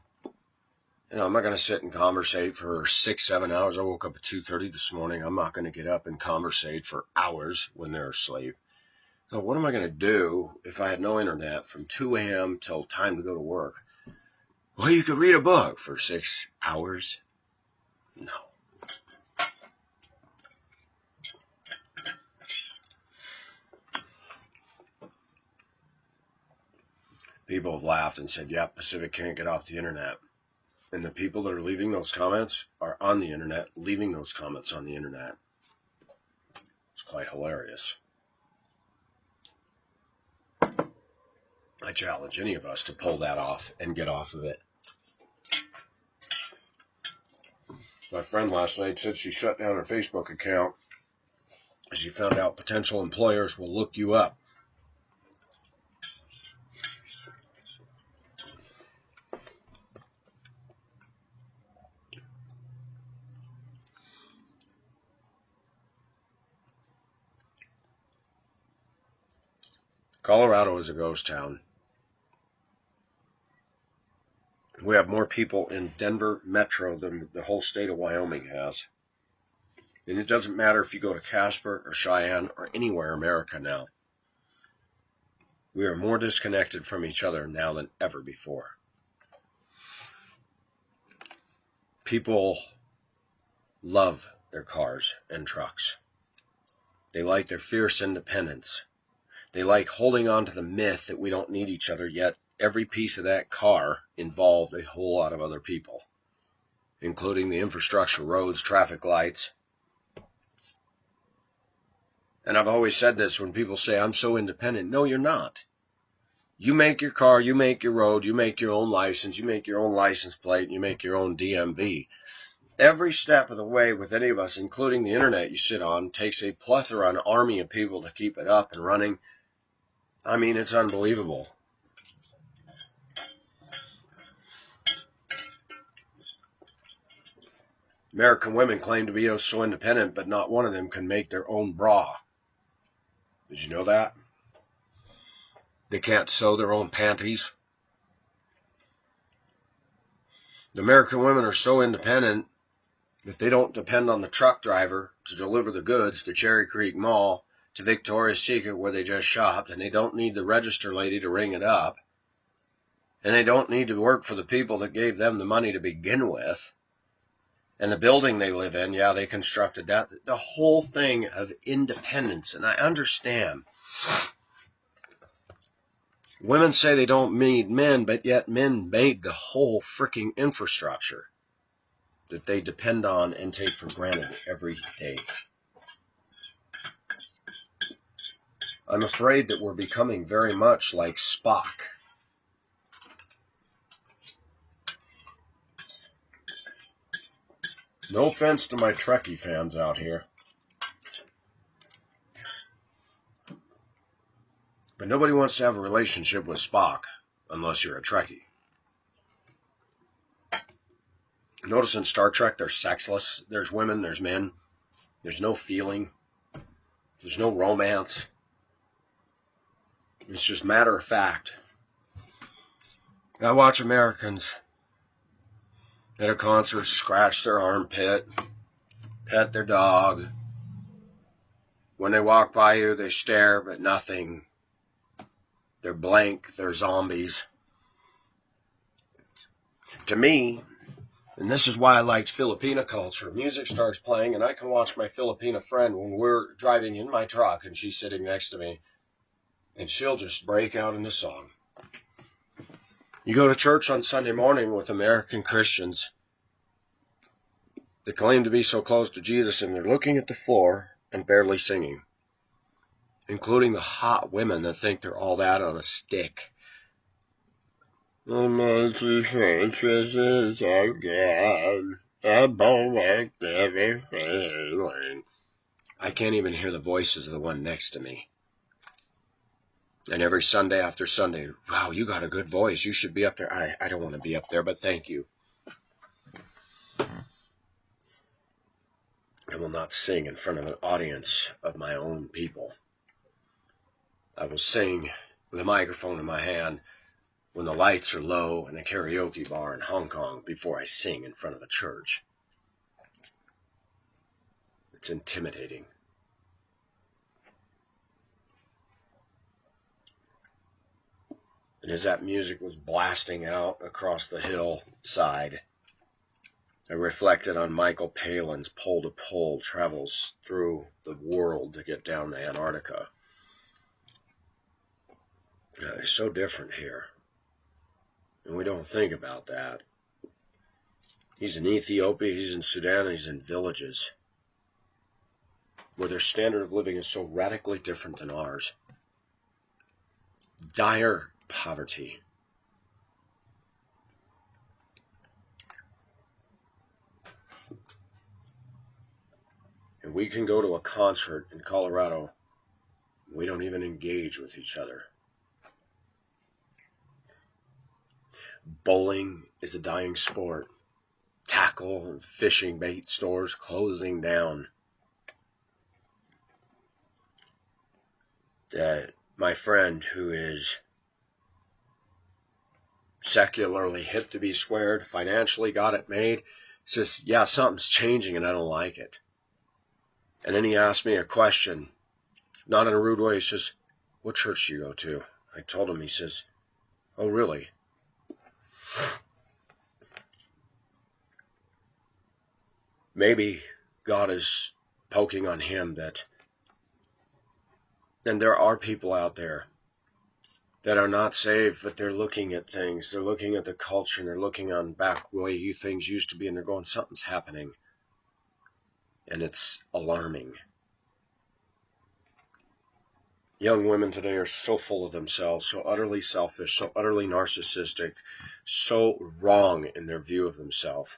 I'm not going to sit and conversate for 6-7 hours. I woke up at 2:30 this morning. I'm not going to get up and conversate for hours when they're asleep. So what am I going to do if I had no internet from 2 a.m. till time to go to work? Well, you could read a book for 6 hours. No. People have laughed and said, yeah, Pacific can't get off the internet. And the people that are leaving those comments are on the internet, leaving those comments on the internet. It's quite hilarious. I challenge any of us to pull that off and get off of it. My friend last night said she shut down her Facebook account as she found out potential employers will look you up. Colorado is a ghost town. We have more people in Denver Metro than the whole state of Wyoming has. And it doesn't matter if you go to Casper or Cheyenne or anywhere in America now. We are more disconnected from each other now than ever before. People love their cars and trucks. They like their fierce independence. They like holding on to the myth that we don't need each other, yet every piece of that car involved a whole lot of other people, including the infrastructure, roads, traffic lights. And I've always said this when people say, I'm so independent. No, you're not. You make your car, you make your road, you make your own license, you make your own license plate, and you make your own DMV. Every step of the way with any of us, including the internet you sit on, takes a plethora, an army of people to keep it up and running. I mean, it's unbelievable. American women claim to be so independent, but not one of them can make their own bra. Did you know that? They can't sew their own panties. The American women are so independent that they don't depend on the truck driver to deliver the goods to Cherry Creek Mall, to Victoria's Secret where they just shopped, and they don't need the register lady to ring it up, and they don't need to work for the people that gave them the money to begin with. And the building they live in, yeah, they constructed that. The whole thing of independence, and I understand. Women say they don't need men, but yet men made the whole freaking infrastructure that they depend on and take for granted every day. I'm afraid that we're becoming very much like Spock. No offense to my Trekkie fans out here, but nobody wants to have a relationship with Spock unless you're a Trekkie. Notice in Star Trek they're sexless. There's women, there's men. There's no feeling. There's no romance. It's just matter of fact. I watch Americans at a concert scratch their armpit, pet their dog. When they walk by you, they stare, but nothing. They're blank. They're zombies. To me, and this is why I liked Filipina culture, music starts playing, and I can watch my Filipina friend when we're driving in my truck, and she's sitting next to me, and she'll just break out into song. You go to church on Sunday morning with American Christians that claim to be so close to Jesus, and they're looking at the floor and barely singing, including the hot women that think they're all that on a stick. Maintresses again. Every I can't even hear the voices of the one next to me. And every Sunday after Sunday, wow, you got a good voice. You should be up there. I don't want to be up there, but thank you. I will not sing in front of an audience of my own people. I will sing with a microphone in my hand when the lights are low in a karaoke bar in Hong Kong before I sing in front of a church. It's intimidating. And as that music was blasting out across the hillside, I reflected on Michael Palin's pole-to-pole travels through the world to get down to Antarctica. It's so different here. And we don't think about that. He's in Ethiopia, he's in Sudan, and he's in villages where their standard of living is so radically different than ours. Dire poverty. And we can go to a concert in Colorado. We don't even engage with each other. Bowling is a dying sport. Tackle and fishing bait stores closing down. My friend who is secularly hip to be squared, financially got it made, says, yeah, something's changing and I don't like it. And then he asked me a question, not in a rude way. He says, what church do you go to? I told him. He says, oh, really? Maybe God is poking on him that, and there are people out there that are not saved, but they're looking at things. They're looking at the culture, and they're looking on back way things used to be, and they're going, something's happening. And it's alarming. Young women today are so full of themselves, so utterly selfish, so utterly narcissistic, so wrong in their view of themselves.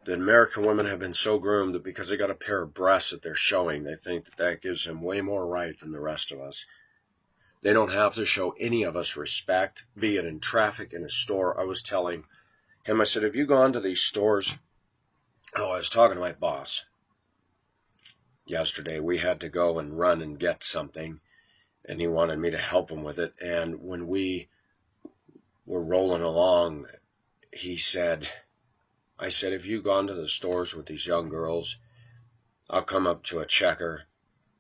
The American women have been so groomed that because they got a pair of breasts that they're showing, they think that that gives them way more right than the rest of us. They don't have to show any of us respect, be it in traffic, in a store. I was telling him, I said, have you gone to these stores? Oh, I was talking to my boss yesterday. We had to go and run and get something, and he wanted me to help him with it. And when we were rolling along, I said, have you gone to the stores with these young girls? I'll come up to a checker,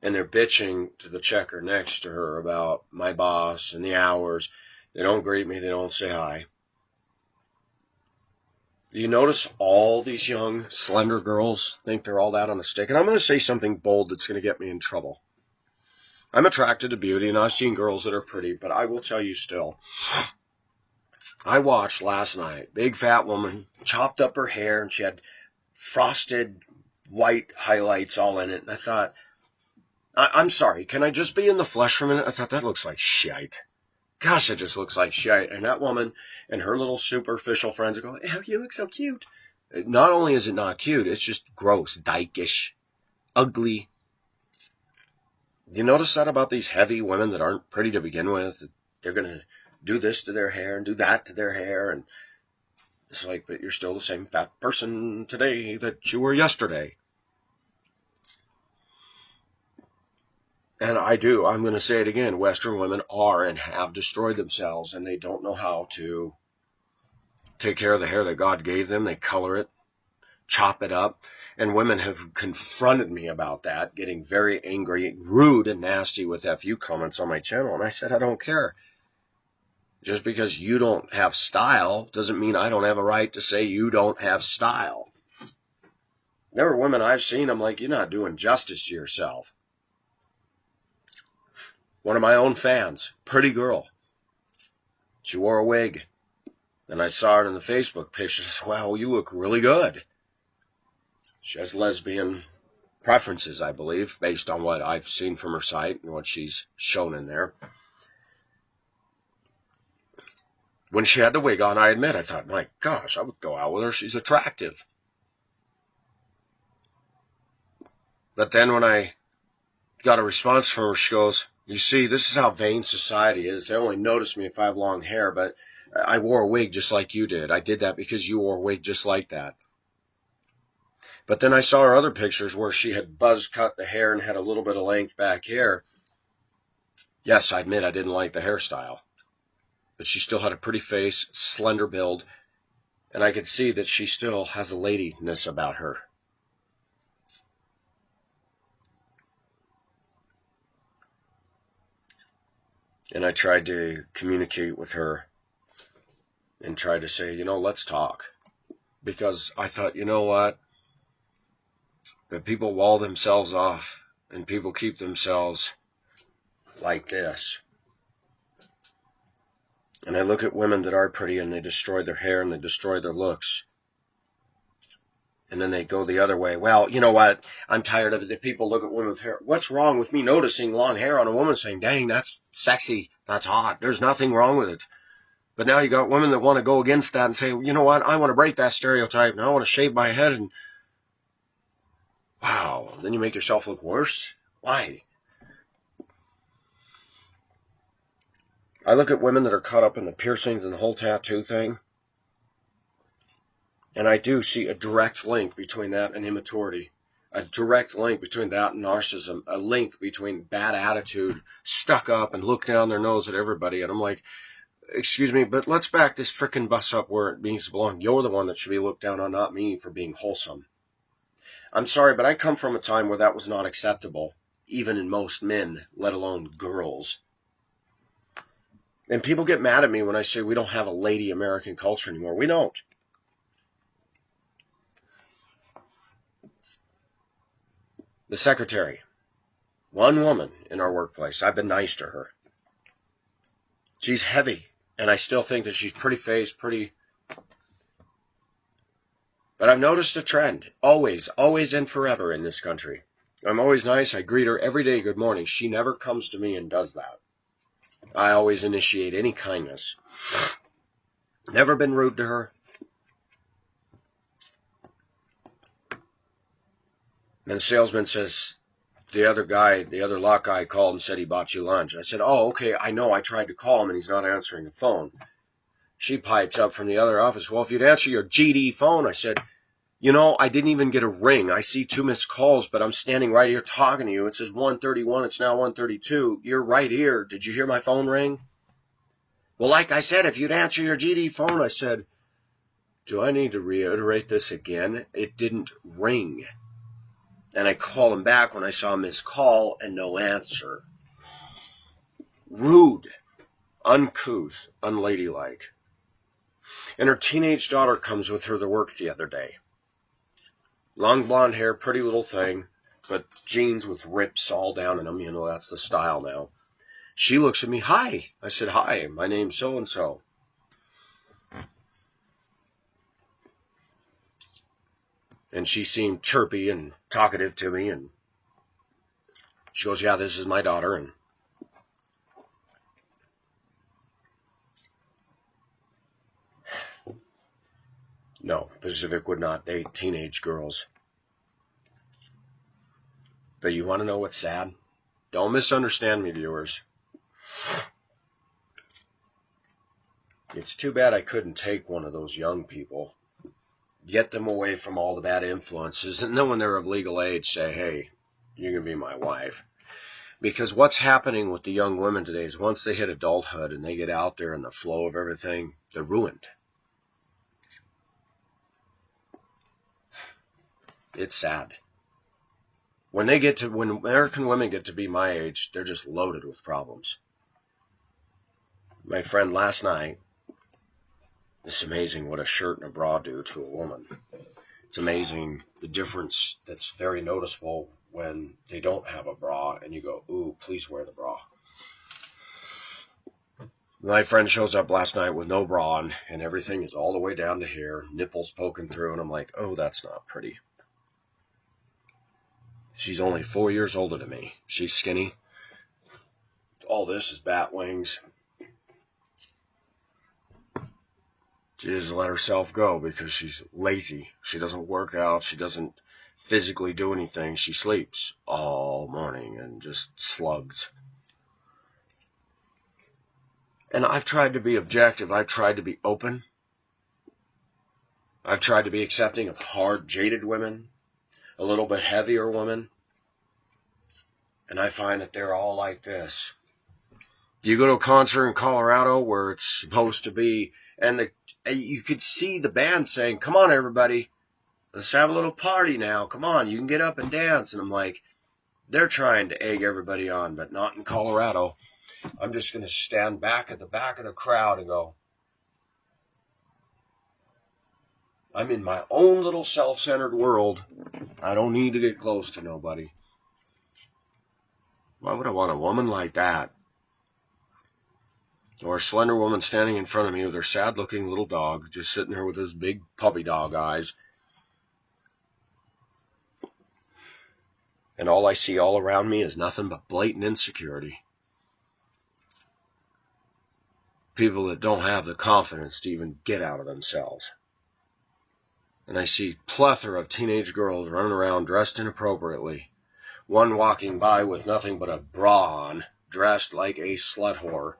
and they're bitching to the checker next to her about my boss and the hours. They don't greet me. They don't say hi. Do you notice all these young, slender girls think they're all that on a stick? And I'm going to say something bold that's going to get me in trouble. I'm attracted to beauty, and I've seen girls that are pretty, but I will tell you still. I watched last night, big fat woman, chopped up her hair, and she had frosted white highlights all in it. And I thought, I'm sorry, can I just be in the flesh for a minute? I thought, that looks like shite. Gosh, it just looks like shit. And that woman and her little superficial friends are going, oh, you look so cute. Not only is it not cute, it's just gross, dykish, ugly. Do you notice that about these heavy women that aren't pretty to begin with? They're going to do this to their hair and do that to their hair. And it's like, but you're still the same fat person today that you were yesterday. And I'm going to say it again, Western women are and have destroyed themselves, and they don't know how to take care of the hair that God gave them. They color it, chop it up, and women have confronted me about that, getting very angry, rude, and nasty with FU comments on my channel, and I said, I don't care. Just because you don't have style doesn't mean I don't have a right to say you don't have style. There are women I've seen, I'm like, you're not doing justice to yourself. One of my own fans, pretty girl. She wore a wig. And I saw her in the Facebook pictures. Wow, you look really good. She has lesbian preferences, I believe, based on what I've seen from her site and what she's shown in there. When she had the wig on, I admit, I thought, my gosh, I would go out with her. She's attractive. But then when I got a response from her, she goes, you see, this is how vain society is. They only notice me if I have long hair, but I wore a wig just like you did. I did that because you wore a wig just like that. But then I saw her other pictures where she had buzz cut the hair and had a little bit of length back hair. Yes, I admit I didn't like the hairstyle. But she still had a pretty face, slender build, and I could see that she still has a ladiness about her. And I tried to communicate with her and tried to say, let's talk. Because I thought, you know what? That people wall themselves off and people keep themselves like this. And I look at women that are pretty and they destroy their hair and they destroy their looks. And then they go the other way. Well, you know what? I'm tired of it. The people look at women with hair. What's wrong with me noticing long hair on a woman saying, dang, that's sexy. That's hot. There's nothing wrong with it. But now you got women that want to go against that and say, you know what? I want to break that stereotype. And I want to shave my head. And wow, then you make yourself look worse? Why? I look at women that are caught up in the piercings and the whole tattoo thing. And I do see a direct link between that and immaturity, a direct link between that and narcissism, a link between bad attitude, stuck up and look down their nose at everybody. And I'm like, excuse me, but let's back this frickin' bus up where it needs to belong. You're the one that should be looked down on, not me for being wholesome. I'm sorry, but I come from a time where that was not acceptable, even in most men, let alone girls. And people get mad at me when I say we don't have a lady American culture anymore. We don't. The secretary, one woman in our workplace, I've been nice to her. She's heavy, and I still think that she's pretty faced, pretty. But I've noticed a trend, always and forever in this country. I'm always nice. I greet her every day, good morning. She never comes to me and does that. I always initiate any kindness. Never been rude to her. And the salesman says, the other lock guy called and said he bought you lunch. I said, oh, okay, I know. I tried to call him and he's not answering the phone. She pipes up from the other office, well, if you'd answer your GD phone. I said, I didn't even get a ring. I see 2 missed calls, but I'm standing right here talking to you. It says 131. It's now 132. You're right here. Did you hear my phone ring? Well, like I said, if you'd answer your GD phone. I said, do I need to reiterate this again? It didn't ring. And I called him back when I saw a missed call and no answer. Rude, uncouth, unladylike. And her teenage daughter comes with her to work the other day. Long blonde hair, pretty little thing, but jeans with rips all down in them. That's the style now. She looks at me, hi. I said, hi, my name's so-and-so. And she seemed chirpy and talkative to me. And she goes, yeah, this is my daughter. And no, Pacific would not date teenage girls. But you want to know what's sad? Don't misunderstand me, viewers. It's too bad I couldn't take one of those young people, get them away from all the bad influences, and then when they're of legal age, say, hey, you're going to be my wife. Because what's happening with the young women today is once they hit adulthood and they get out there in the flow of everything, they're ruined. It's sad. When American women get to be my age, they're just loaded with problems. My friend last night, it's amazing what a shirt and a bra do to a woman. It's amazing the difference that's very noticeable when they don't have a bra and you go, ooh, please wear the bra. My friend shows up last night with no bra on and everything is all the way down to here, nipples poking through, and I'm like, oh, that's not pretty. She's only 4 years older than me. She's skinny. All this is bat wings. She just let herself go because she's lazy. She doesn't work out. She doesn't physically do anything. She sleeps all morning and just slugs. And I've tried to be objective. I've tried to be open. I've tried to be accepting of hard, jaded women, a little bit heavier women. And I find that they're all like this. You go to a concert in Colorado where it's supposed to be, and you could see the band saying, "Come on, everybody, let's have a little party now. Come on, you can get up and dance." And I'm like, they're trying to egg everybody on, but not in Colorado. I'm just going to stand back at the back of the crowd and go, I'm in my own little self-centered world. I don't need to get close to nobody. Why would I want a woman like that? Or a slender woman standing in front of me with her sad-looking little dog, just sitting there with his big puppy dog eyes. And all I see all around me is nothing but blatant insecurity. People that don't have the confidence to even get out of themselves. And I see plethora of teenage girls running around dressed inappropriately. One walking by with nothing but a bra on, dressed like a slut whore.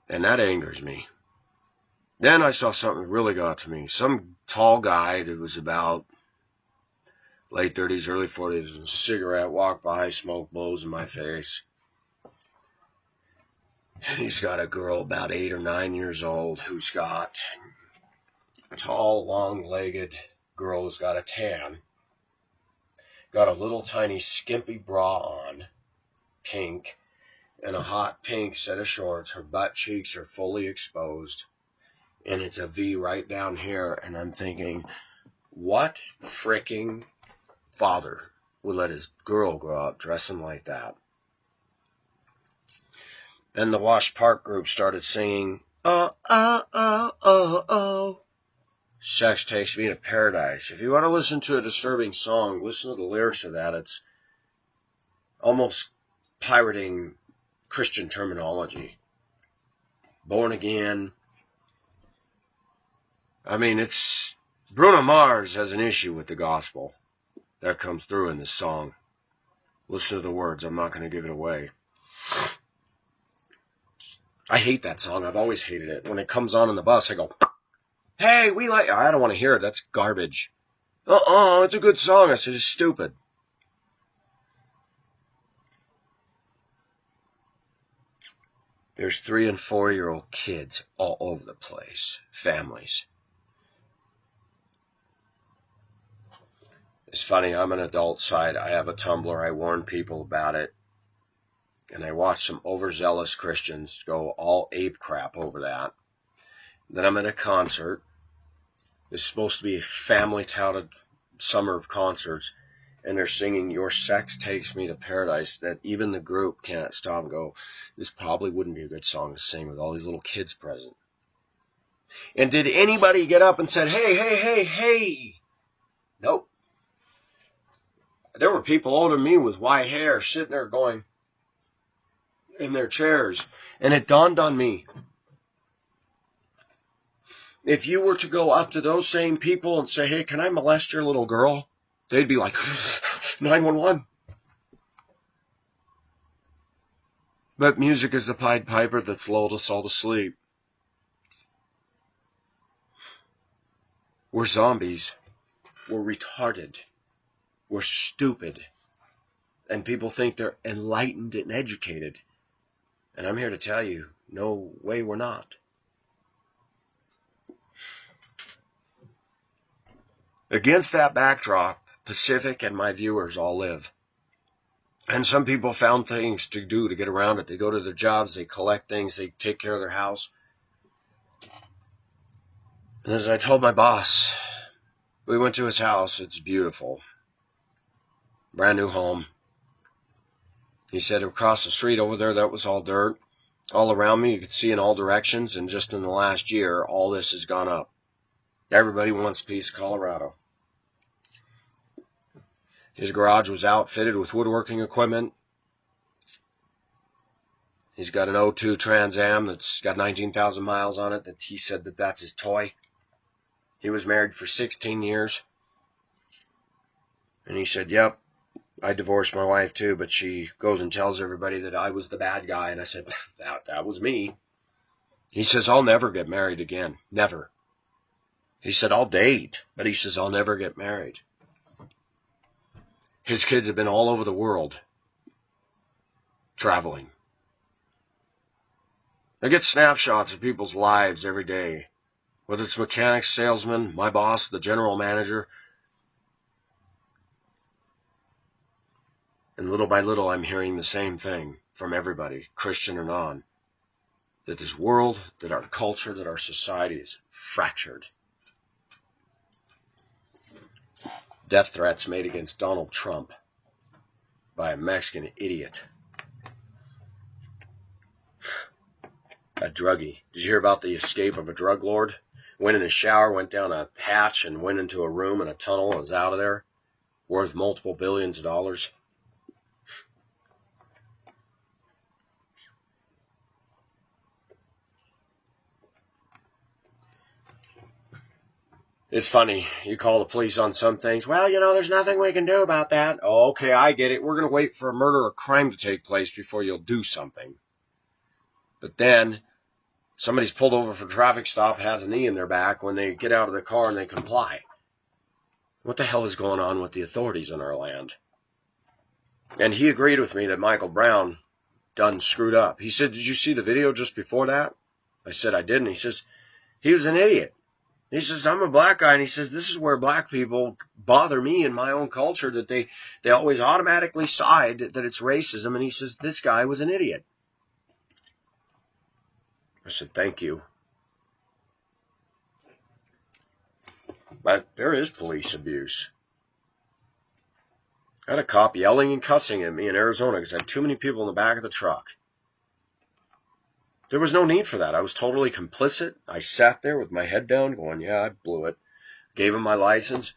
And that angers me. Then I saw something that really got to me. Some tall guy that was about late 30s, early 40s, and a cigarette, walked by, smoke blows in my face. And he's got a girl about 8 or 9 years old who's got a tall, long-legged girl who's got a tan. Got a little tiny skimpy bra on, pink, and a hot pink set of shorts. Her butt cheeks are fully exposed, and it's a V right down here. And I'm thinking, what freaking father would let his girl grow up dressing like that? Then the Wash Park group started singing, "Oh, oh, oh, oh, oh. Sex Takes Me to Paradise." If you want to listen to a disturbing song, listen to the lyrics of that. It's almost pirating Christian terminology. Born again. I mean, it's Bruno Mars has an issue with the gospel. That comes through in this song. Listen to the words. I'm not going to give it away. I hate that song. I've always hated it. When it comes on in the bus, I go, "Hey, we like..." I don't want to hear it. That's garbage. It's a good song. I said, it's stupid. There's 3- and 4-year-old kids all over the place. Families. It's funny, I'm an adult site. I have a Tumblr. I warn people about it. And I watch some overzealous Christians go all ape crap over that. Then I'm at a concert. It's supposed to be a family-touted summer of concerts. And they're singing "Your Sex Takes Me to Paradise," that even the group can't stop and go, this probably wouldn't be a good song to sing with all these little kids present. And did anybody get up and said, "Hey, hey, hey, hey"? Nope. There were people older than me with white hair sitting there going in their chairs. And it dawned on me, if you were to go up to those same people and say, "Hey, can I molest your little girl?" They'd be like, 911. But music is the Pied Piper that's lulled us all to sleep. We're zombies. We're retarded. We're stupid. And people think they're enlightened and educated. And I'm here to tell you, no way we're not. Against that backdrop, Pacific and my viewers all live. And some people found things to do to get around it. They go to their jobs, they collect things, they take care of their house. And as I told my boss, we went to his house. It's beautiful. Brand new home. He said across the street over there, that was all dirt. All around me, you could see in all directions. And just in the last year, all this has gone up. Everybody wants a piece of Colorado. His garage was outfitted with woodworking equipment. He's got an O2 Trans Am that's got 19,000 miles on it that he said that that's his toy. He was married for 16 years. And he said, yep, I divorced my wife too, but she goes and tells everybody that I was the bad guy. And I said, that was me. He says, I'll never get married again. Never. He said, I'll date, but he says, I'll never get married. His kids have been all over the world traveling. I get snapshots of people's lives every day, whether it's mechanics, salesmen, my boss, the general manager. And little by little, I'm hearing the same thing from everybody, Christian or non, that this world, that our culture, that our society is fractured. Death threats made against Donald Trump by a Mexican idiot. A druggie. Did you hear about the escape of a drug lord? Went in a shower, went down a hatch, and went into a room in a tunnel and was out of there, worth multiple billions of dollars. It's funny, you call the police on some things. Well, there's nothing we can do about that. Oh, okay, I get it. We're going to wait for a murder or crime to take place before you'll do something. But then somebody's pulled over for a traffic stop and has a knee in their back when they get out of the car and they comply. What the hell is going on with the authorities in our land? And he agreed with me that Michael Brown done screwed up. He said, did you see the video just before that? I said, I didn't. He says, he was an idiot. He says, I'm a black guy, and he says, this is where black people bother me in my own culture, that they always automatically side that it's racism, and he says, this guy was an idiot. I said, thank you. But there is police abuse. I had a cop yelling and cussing at me in Arizona because I had too many people in the back of the truck. There was no need for that. I was totally complicit. I sat there with my head down going, yeah, I blew it. Gave him my license.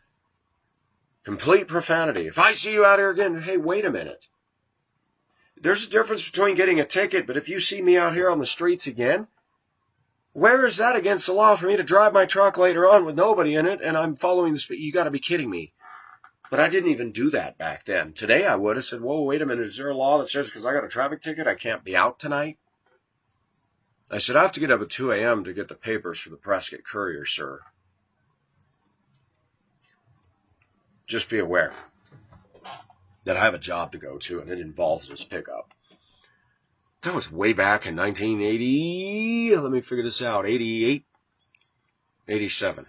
Complete profanity. If I see you out here again, hey, wait a minute. There's a difference between getting a ticket, but if you see me out here on the streets again, where is that against the law for me to drive my truck later on with nobody in it and I'm following the speed? You got to be kidding me. But I didn't even do that back then. Today I would have said, whoa, wait a minute. Is there a law that says because I got a traffic ticket I can't be out tonight? I said, I have to get up at 2 a.m. to get the papers for the Prescott Courier, sir. Just be aware that I have a job to go to, and it involves this pickup. That was way back in 1980. Let me figure this out. 88, 87.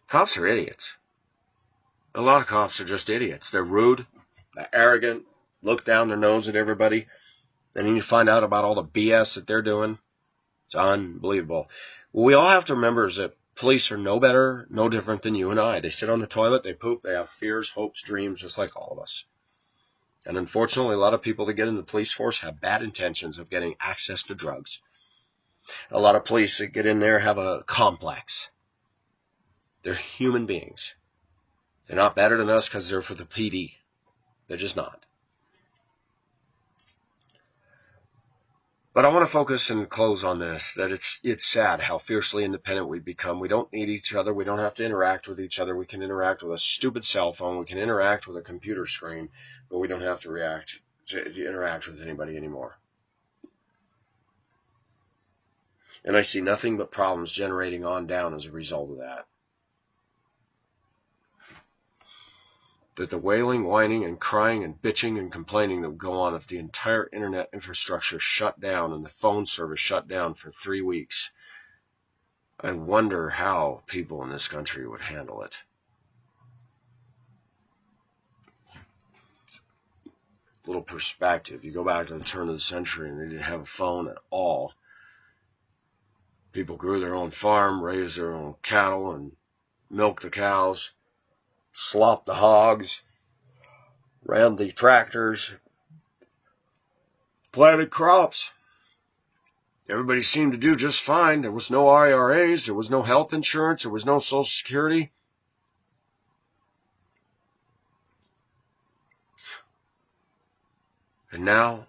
Cops are idiots. A lot of cops are just idiots. They're rude, they're arrogant, look down their nose at everybody. And then you find out about all the BS that they're doing. It's unbelievable. What we all have to remember is that police are no better, no different than you and I. They sit on the toilet, they poop, they have fears, hopes, dreams, just like all of us. And unfortunately, a lot of people that get in the police force have bad intentions of getting access to drugs. A lot of police that get in there have a complex. They're human beings. They're not better than us because they're for the PD. They're just not. But I want to focus and close on this, that it's sad how fiercely independent we've become. We don't need each other. We don't have to interact with each other. We can interact with a stupid cell phone. We can interact with a computer screen, but we don't have to interact with anybody anymore. And I see nothing but problems generating on down as a result of that. That the wailing, whining, and crying, and bitching, and complaining that would go on if the entire internet infrastructure shut down and the phone service shut down for 3 weeks. I wonder how people in this country would handle it. Little perspective. You go back to the turn of the century and they didn't have a phone at all. People grew their own farm, raised their own cattle, and milked the cows. Slopped the hogs, ran the tractors, planted crops. Everybody seemed to do just fine. There was no IRAs, there was no health insurance, there was no Social Security. And now,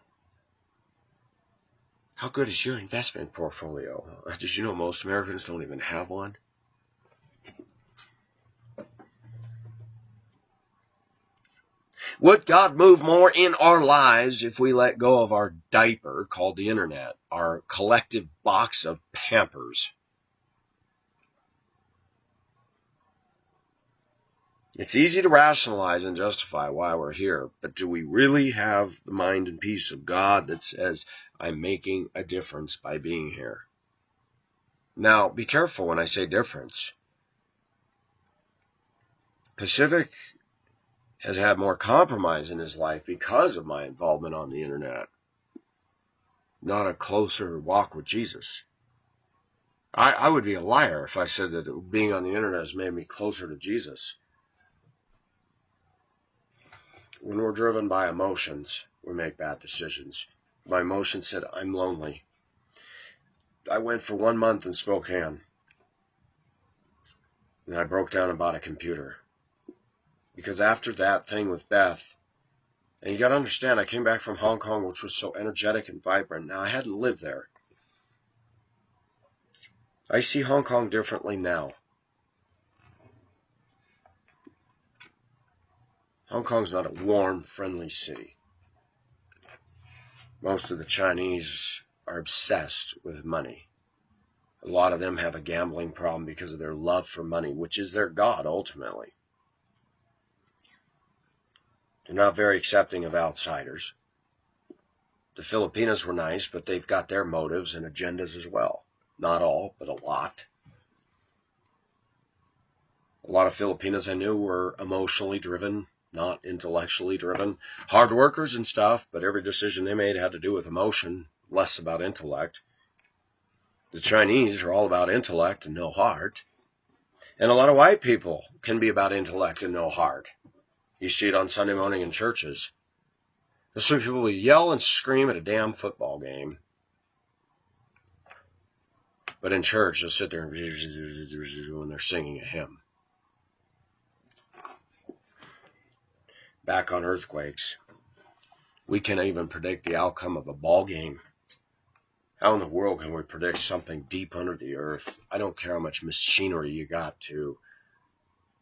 how good is your investment portfolio? Did you know most Americans don't even have one? Would God move more in our lives if we let go of our diaper called the internet, our collective box of Pampers? It's easy to rationalize and justify why we're here, but do we really have the mind and peace of God that says, I'm making a difference by being here? Now, be careful when I say difference. Pacific has had more compromise in his life because of my involvement on the internet, not a closer walk with Jesus. I would be a liar if I said that being on the internet has made me closer to Jesus. When we're driven by emotions, we make bad decisions. My emotion said, I'm lonely. I went for 1 month in Spokane, and I broke down and bought a computer. Because after that thing with Beth, and you got to understand, I came back from Hong Kong, which was so energetic and vibrant. Now, I hadn't lived there. I see Hong Kong differently now. Hong Kong's not a warm, friendly city. Most of the Chinese are obsessed with money. A lot of them have a gambling problem because of their love for money, which is their god ultimately. They're not very accepting of outsiders. The Filipinos were nice, but they've got their motives and agendas as well. Not all, but a lot. A lot of Filipinos I knew were emotionally driven, not intellectually driven. Hard workers and stuff, but every decision they made had to do with emotion, less about intellect. The Chinese are all about intellect and no heart. And a lot of white people can be about intellect and no heart. You see it on Sunday morning in churches. There's some people who yell and scream at a damn football game. But in church, they'll sit there when they're singing a hymn. Back on earthquakes. We can't even predict the outcome of a ball game. How in the world can we predict something deep under the earth? I don't care how much machinery you got to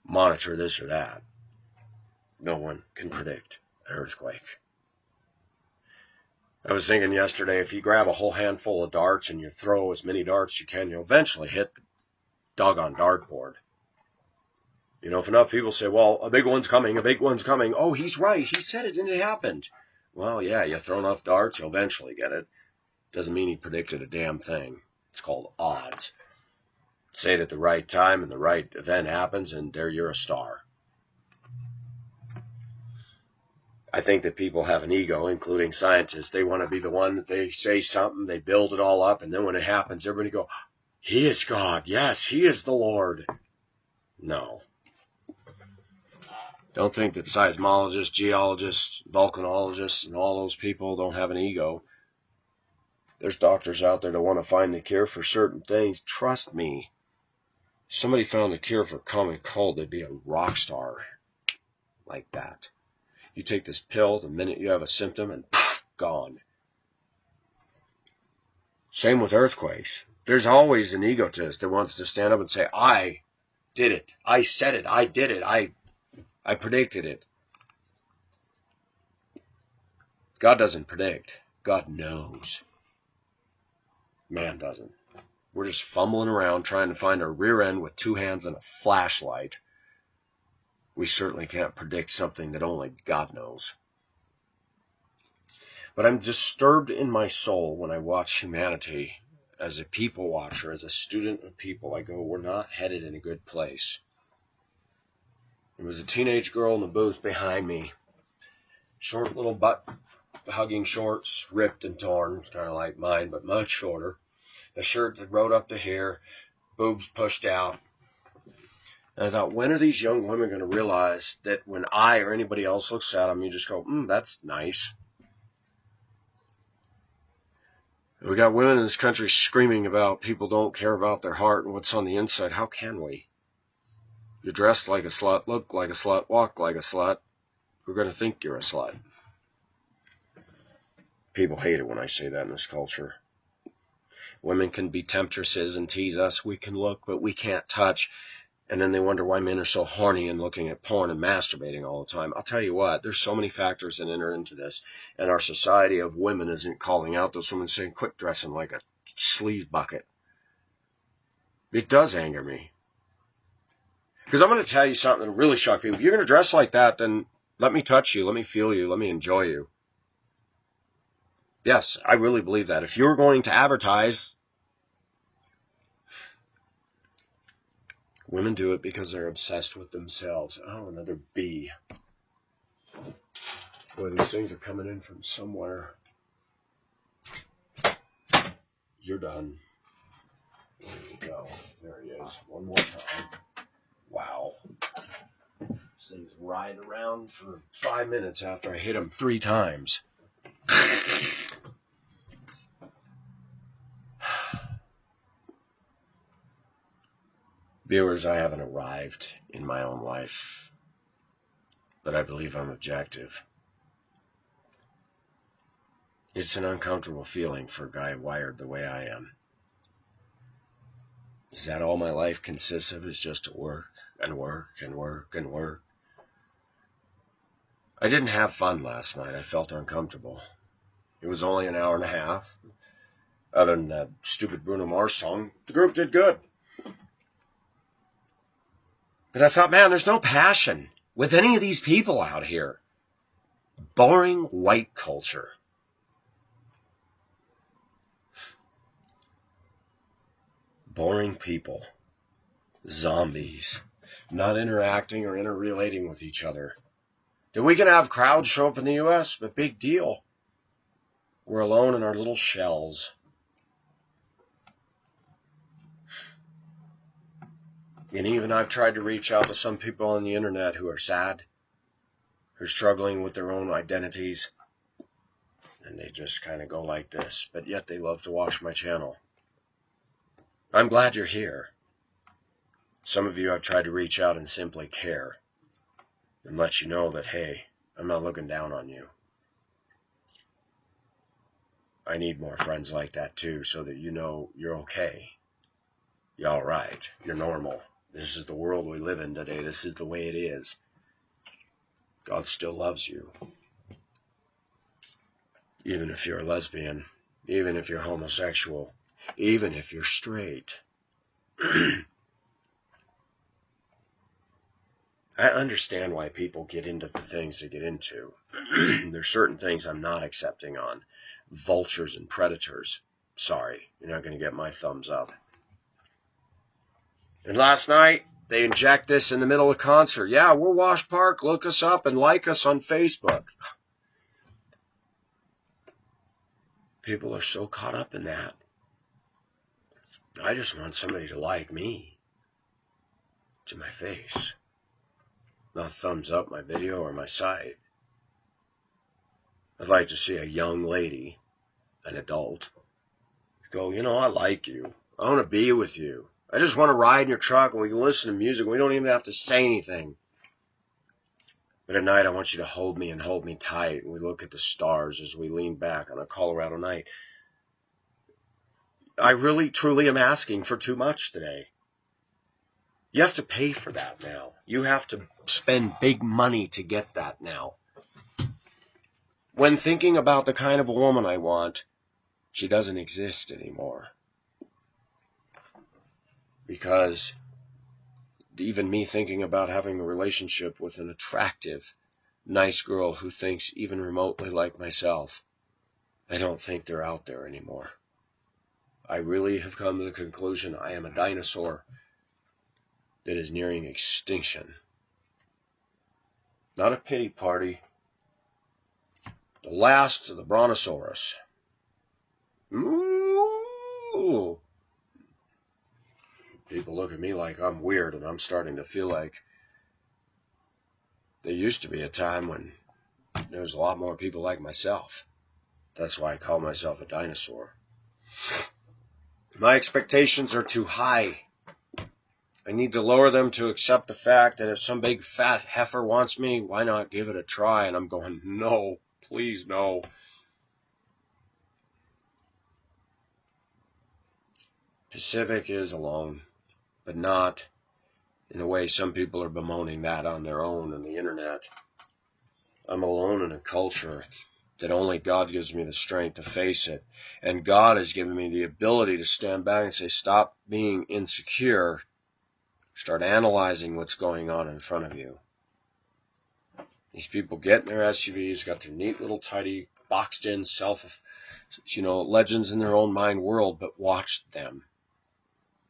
monitor this or that. No one can predict an earthquake. I was thinking yesterday, if you grab a whole handful of darts and you throw as many darts as you can, you'll eventually hit the doggone dartboard. You know, if enough people say, well, a big one's coming, a big one's coming. Oh, he's right. He said it and it happened. Well, yeah, you throw enough darts, you'll eventually get it. Doesn't mean he predicted a damn thing. It's called odds. Say it at the right time and the right event happens and there you're a star. I think that people have an ego, including scientists. They want to be the one that they say something, they build it all up, and then when it happens, everybody go, he is God. Yes, he is the Lord. No. Don't think that seismologists, geologists, volcanologists, and all those people don't have an ego. There's doctors out there that want to find the cure for certain things. Trust me. If somebody found the cure for common cold, they'd be a rock star like that. You take this pill the minute you have a symptom and poof, gone. Same with earthquakes. There's always an egotist that wants to stand up and say, I did it. I said it. I did it. I predicted it. God doesn't predict. God knows. Man doesn't. We're just fumbling around trying to find our rear end with 2 hands and a flashlight. We certainly can't predict something that only God knows. But I'm disturbed in my soul when I watch humanity as a people watcher, as a student of people. I go, we're not headed in a good place. There was a teenage girl in the booth behind me. Short little butt-hugging shorts, ripped and torn, kind of like mine, but much shorter. The shirt that rode up to here, boobs pushed out. And I thought, when are these young women going to realize that when I or anybody else looks at them, you just go, that's nice. We got women in this country screaming about people don't care about their heart and what's on the inside. How can we? You're dressed like a slut, look like a slut, walk like a slut. We're going to think you're a slut. People hate it when I say that in this culture. Women can be temptresses and tease us. We can look, but we can't touch. And then they wonder why men are so horny and looking at porn and masturbating all the time. I'll tell you what, there's so many factors that enter into this. And our society of women isn't calling out those women, saying, quit dressing like a sleaze bucket. It does anger me. Because I'm going to tell you something that will really shock people. If you're going to dress like that, then let me touch you, let me feel you, let me enjoy you. Yes, I really believe that. If you're going to advertise, women do it because they're obsessed with themselves. Oh, another bee. Boy, these things are coming in from somewhere. You're done. There you go. There he is. One more time. Wow. These things writhe around for 5 minutes after I hit him 3 times. Viewers, I haven't arrived in my own life, but I believe I'm objective. It's an uncomfortable feeling for a guy wired the way I am. Is that all my life consists of, is just to work and work and work and work? I didn't have fun last night. I felt uncomfortable. It was only an hour and a half. Other than that stupid Bruno Mars song, the group did good. But I thought, man, there's no passion with any of these people out here. Boring white culture. Boring people. Zombies. Not interacting or interrelating with each other. That we can have crowds show up in the U.S., but big deal. We're alone in our little shells. And even I've tried to reach out to some people on the internet who are sad, who are struggling with their own identities, and they just kind of go like this, but yet they love to watch my channel. I'm glad you're here. Some of you I've tried to reach out and simply care, and let you know that, hey, I'm not looking down on you. I need more friends like that too, so that you know you're okay. You're all right. You're normal. This is the world we live in today. This is the way it is. God still loves you. Even if you're a lesbian, even if you're homosexual, even if you're straight. I understand why people get into the things they get into. There's certain things I'm not accepting on. Vultures and predators. Sorry, you're not going to get my thumbs up. And last night, they inject this in the middle of concert. Yeah, we're Wash Park. Look us up and like us on Facebook. People are so caught up in that. I just want somebody to like me. To my face. Not thumbs up my video or my site. I'd like to see a young lady, an adult, go, you know, I like you. I want to be with you. I just want to ride in your truck and we can listen to music. We don't even have to say anything. But at night, I want you to hold me and hold me tight. And we look at the stars as we lean back on a Colorado night. I really, truly am asking for too much today. You have to pay for that now. You have to spend big money to get that now. When thinking about the kind of a woman I want, she doesn't exist anymore. Because even me thinking about having a relationship with an attractive, nice girl who thinks even remotely like myself, I don't think they're out there anymore. I really have come to the conclusion I am a dinosaur that is nearing extinction. Not a pity party. The last of the Brontosaurus. Ooh. People look at me like I'm weird, and I'm starting to feel like there used to be a time when there was a lot more people like myself. That's why I call myself a dinosaur. My expectations are too high. I need to lower them to accept the fact that if some big fat heifer wants me, why not give it a try? And I'm going, no, please no. Pacific is alone, but not in the way some people are bemoaning that on their own on the internet. I'm alone in a culture that only God gives me the strength to face it. And God has given me the ability to stand back and say, stop being insecure. Start analyzing what's going on in front of you. These people get in their SUVs, got their neat little tidy, boxed in legends in their own mind world, but watch them.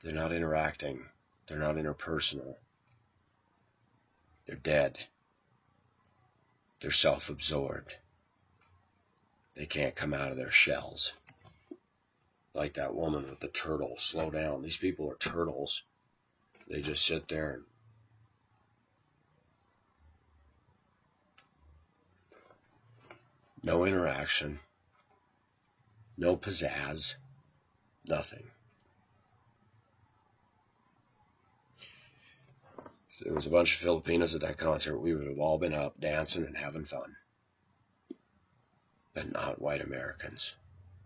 They're not interacting. They're not interpersonal. They're dead. They're self-absorbed. They can't come out of their shells. Like that woman with the turtle. Slow down. These people are turtles. They just sit there and no interaction, no pizzazz, nothing. If there was a bunch of Filipinos at that concert, we would have all been up dancing and having fun. But not white Americans.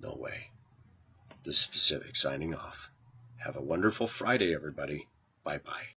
No way. This is Pacific signing off. Have a wonderful Friday, everybody. Bye-bye.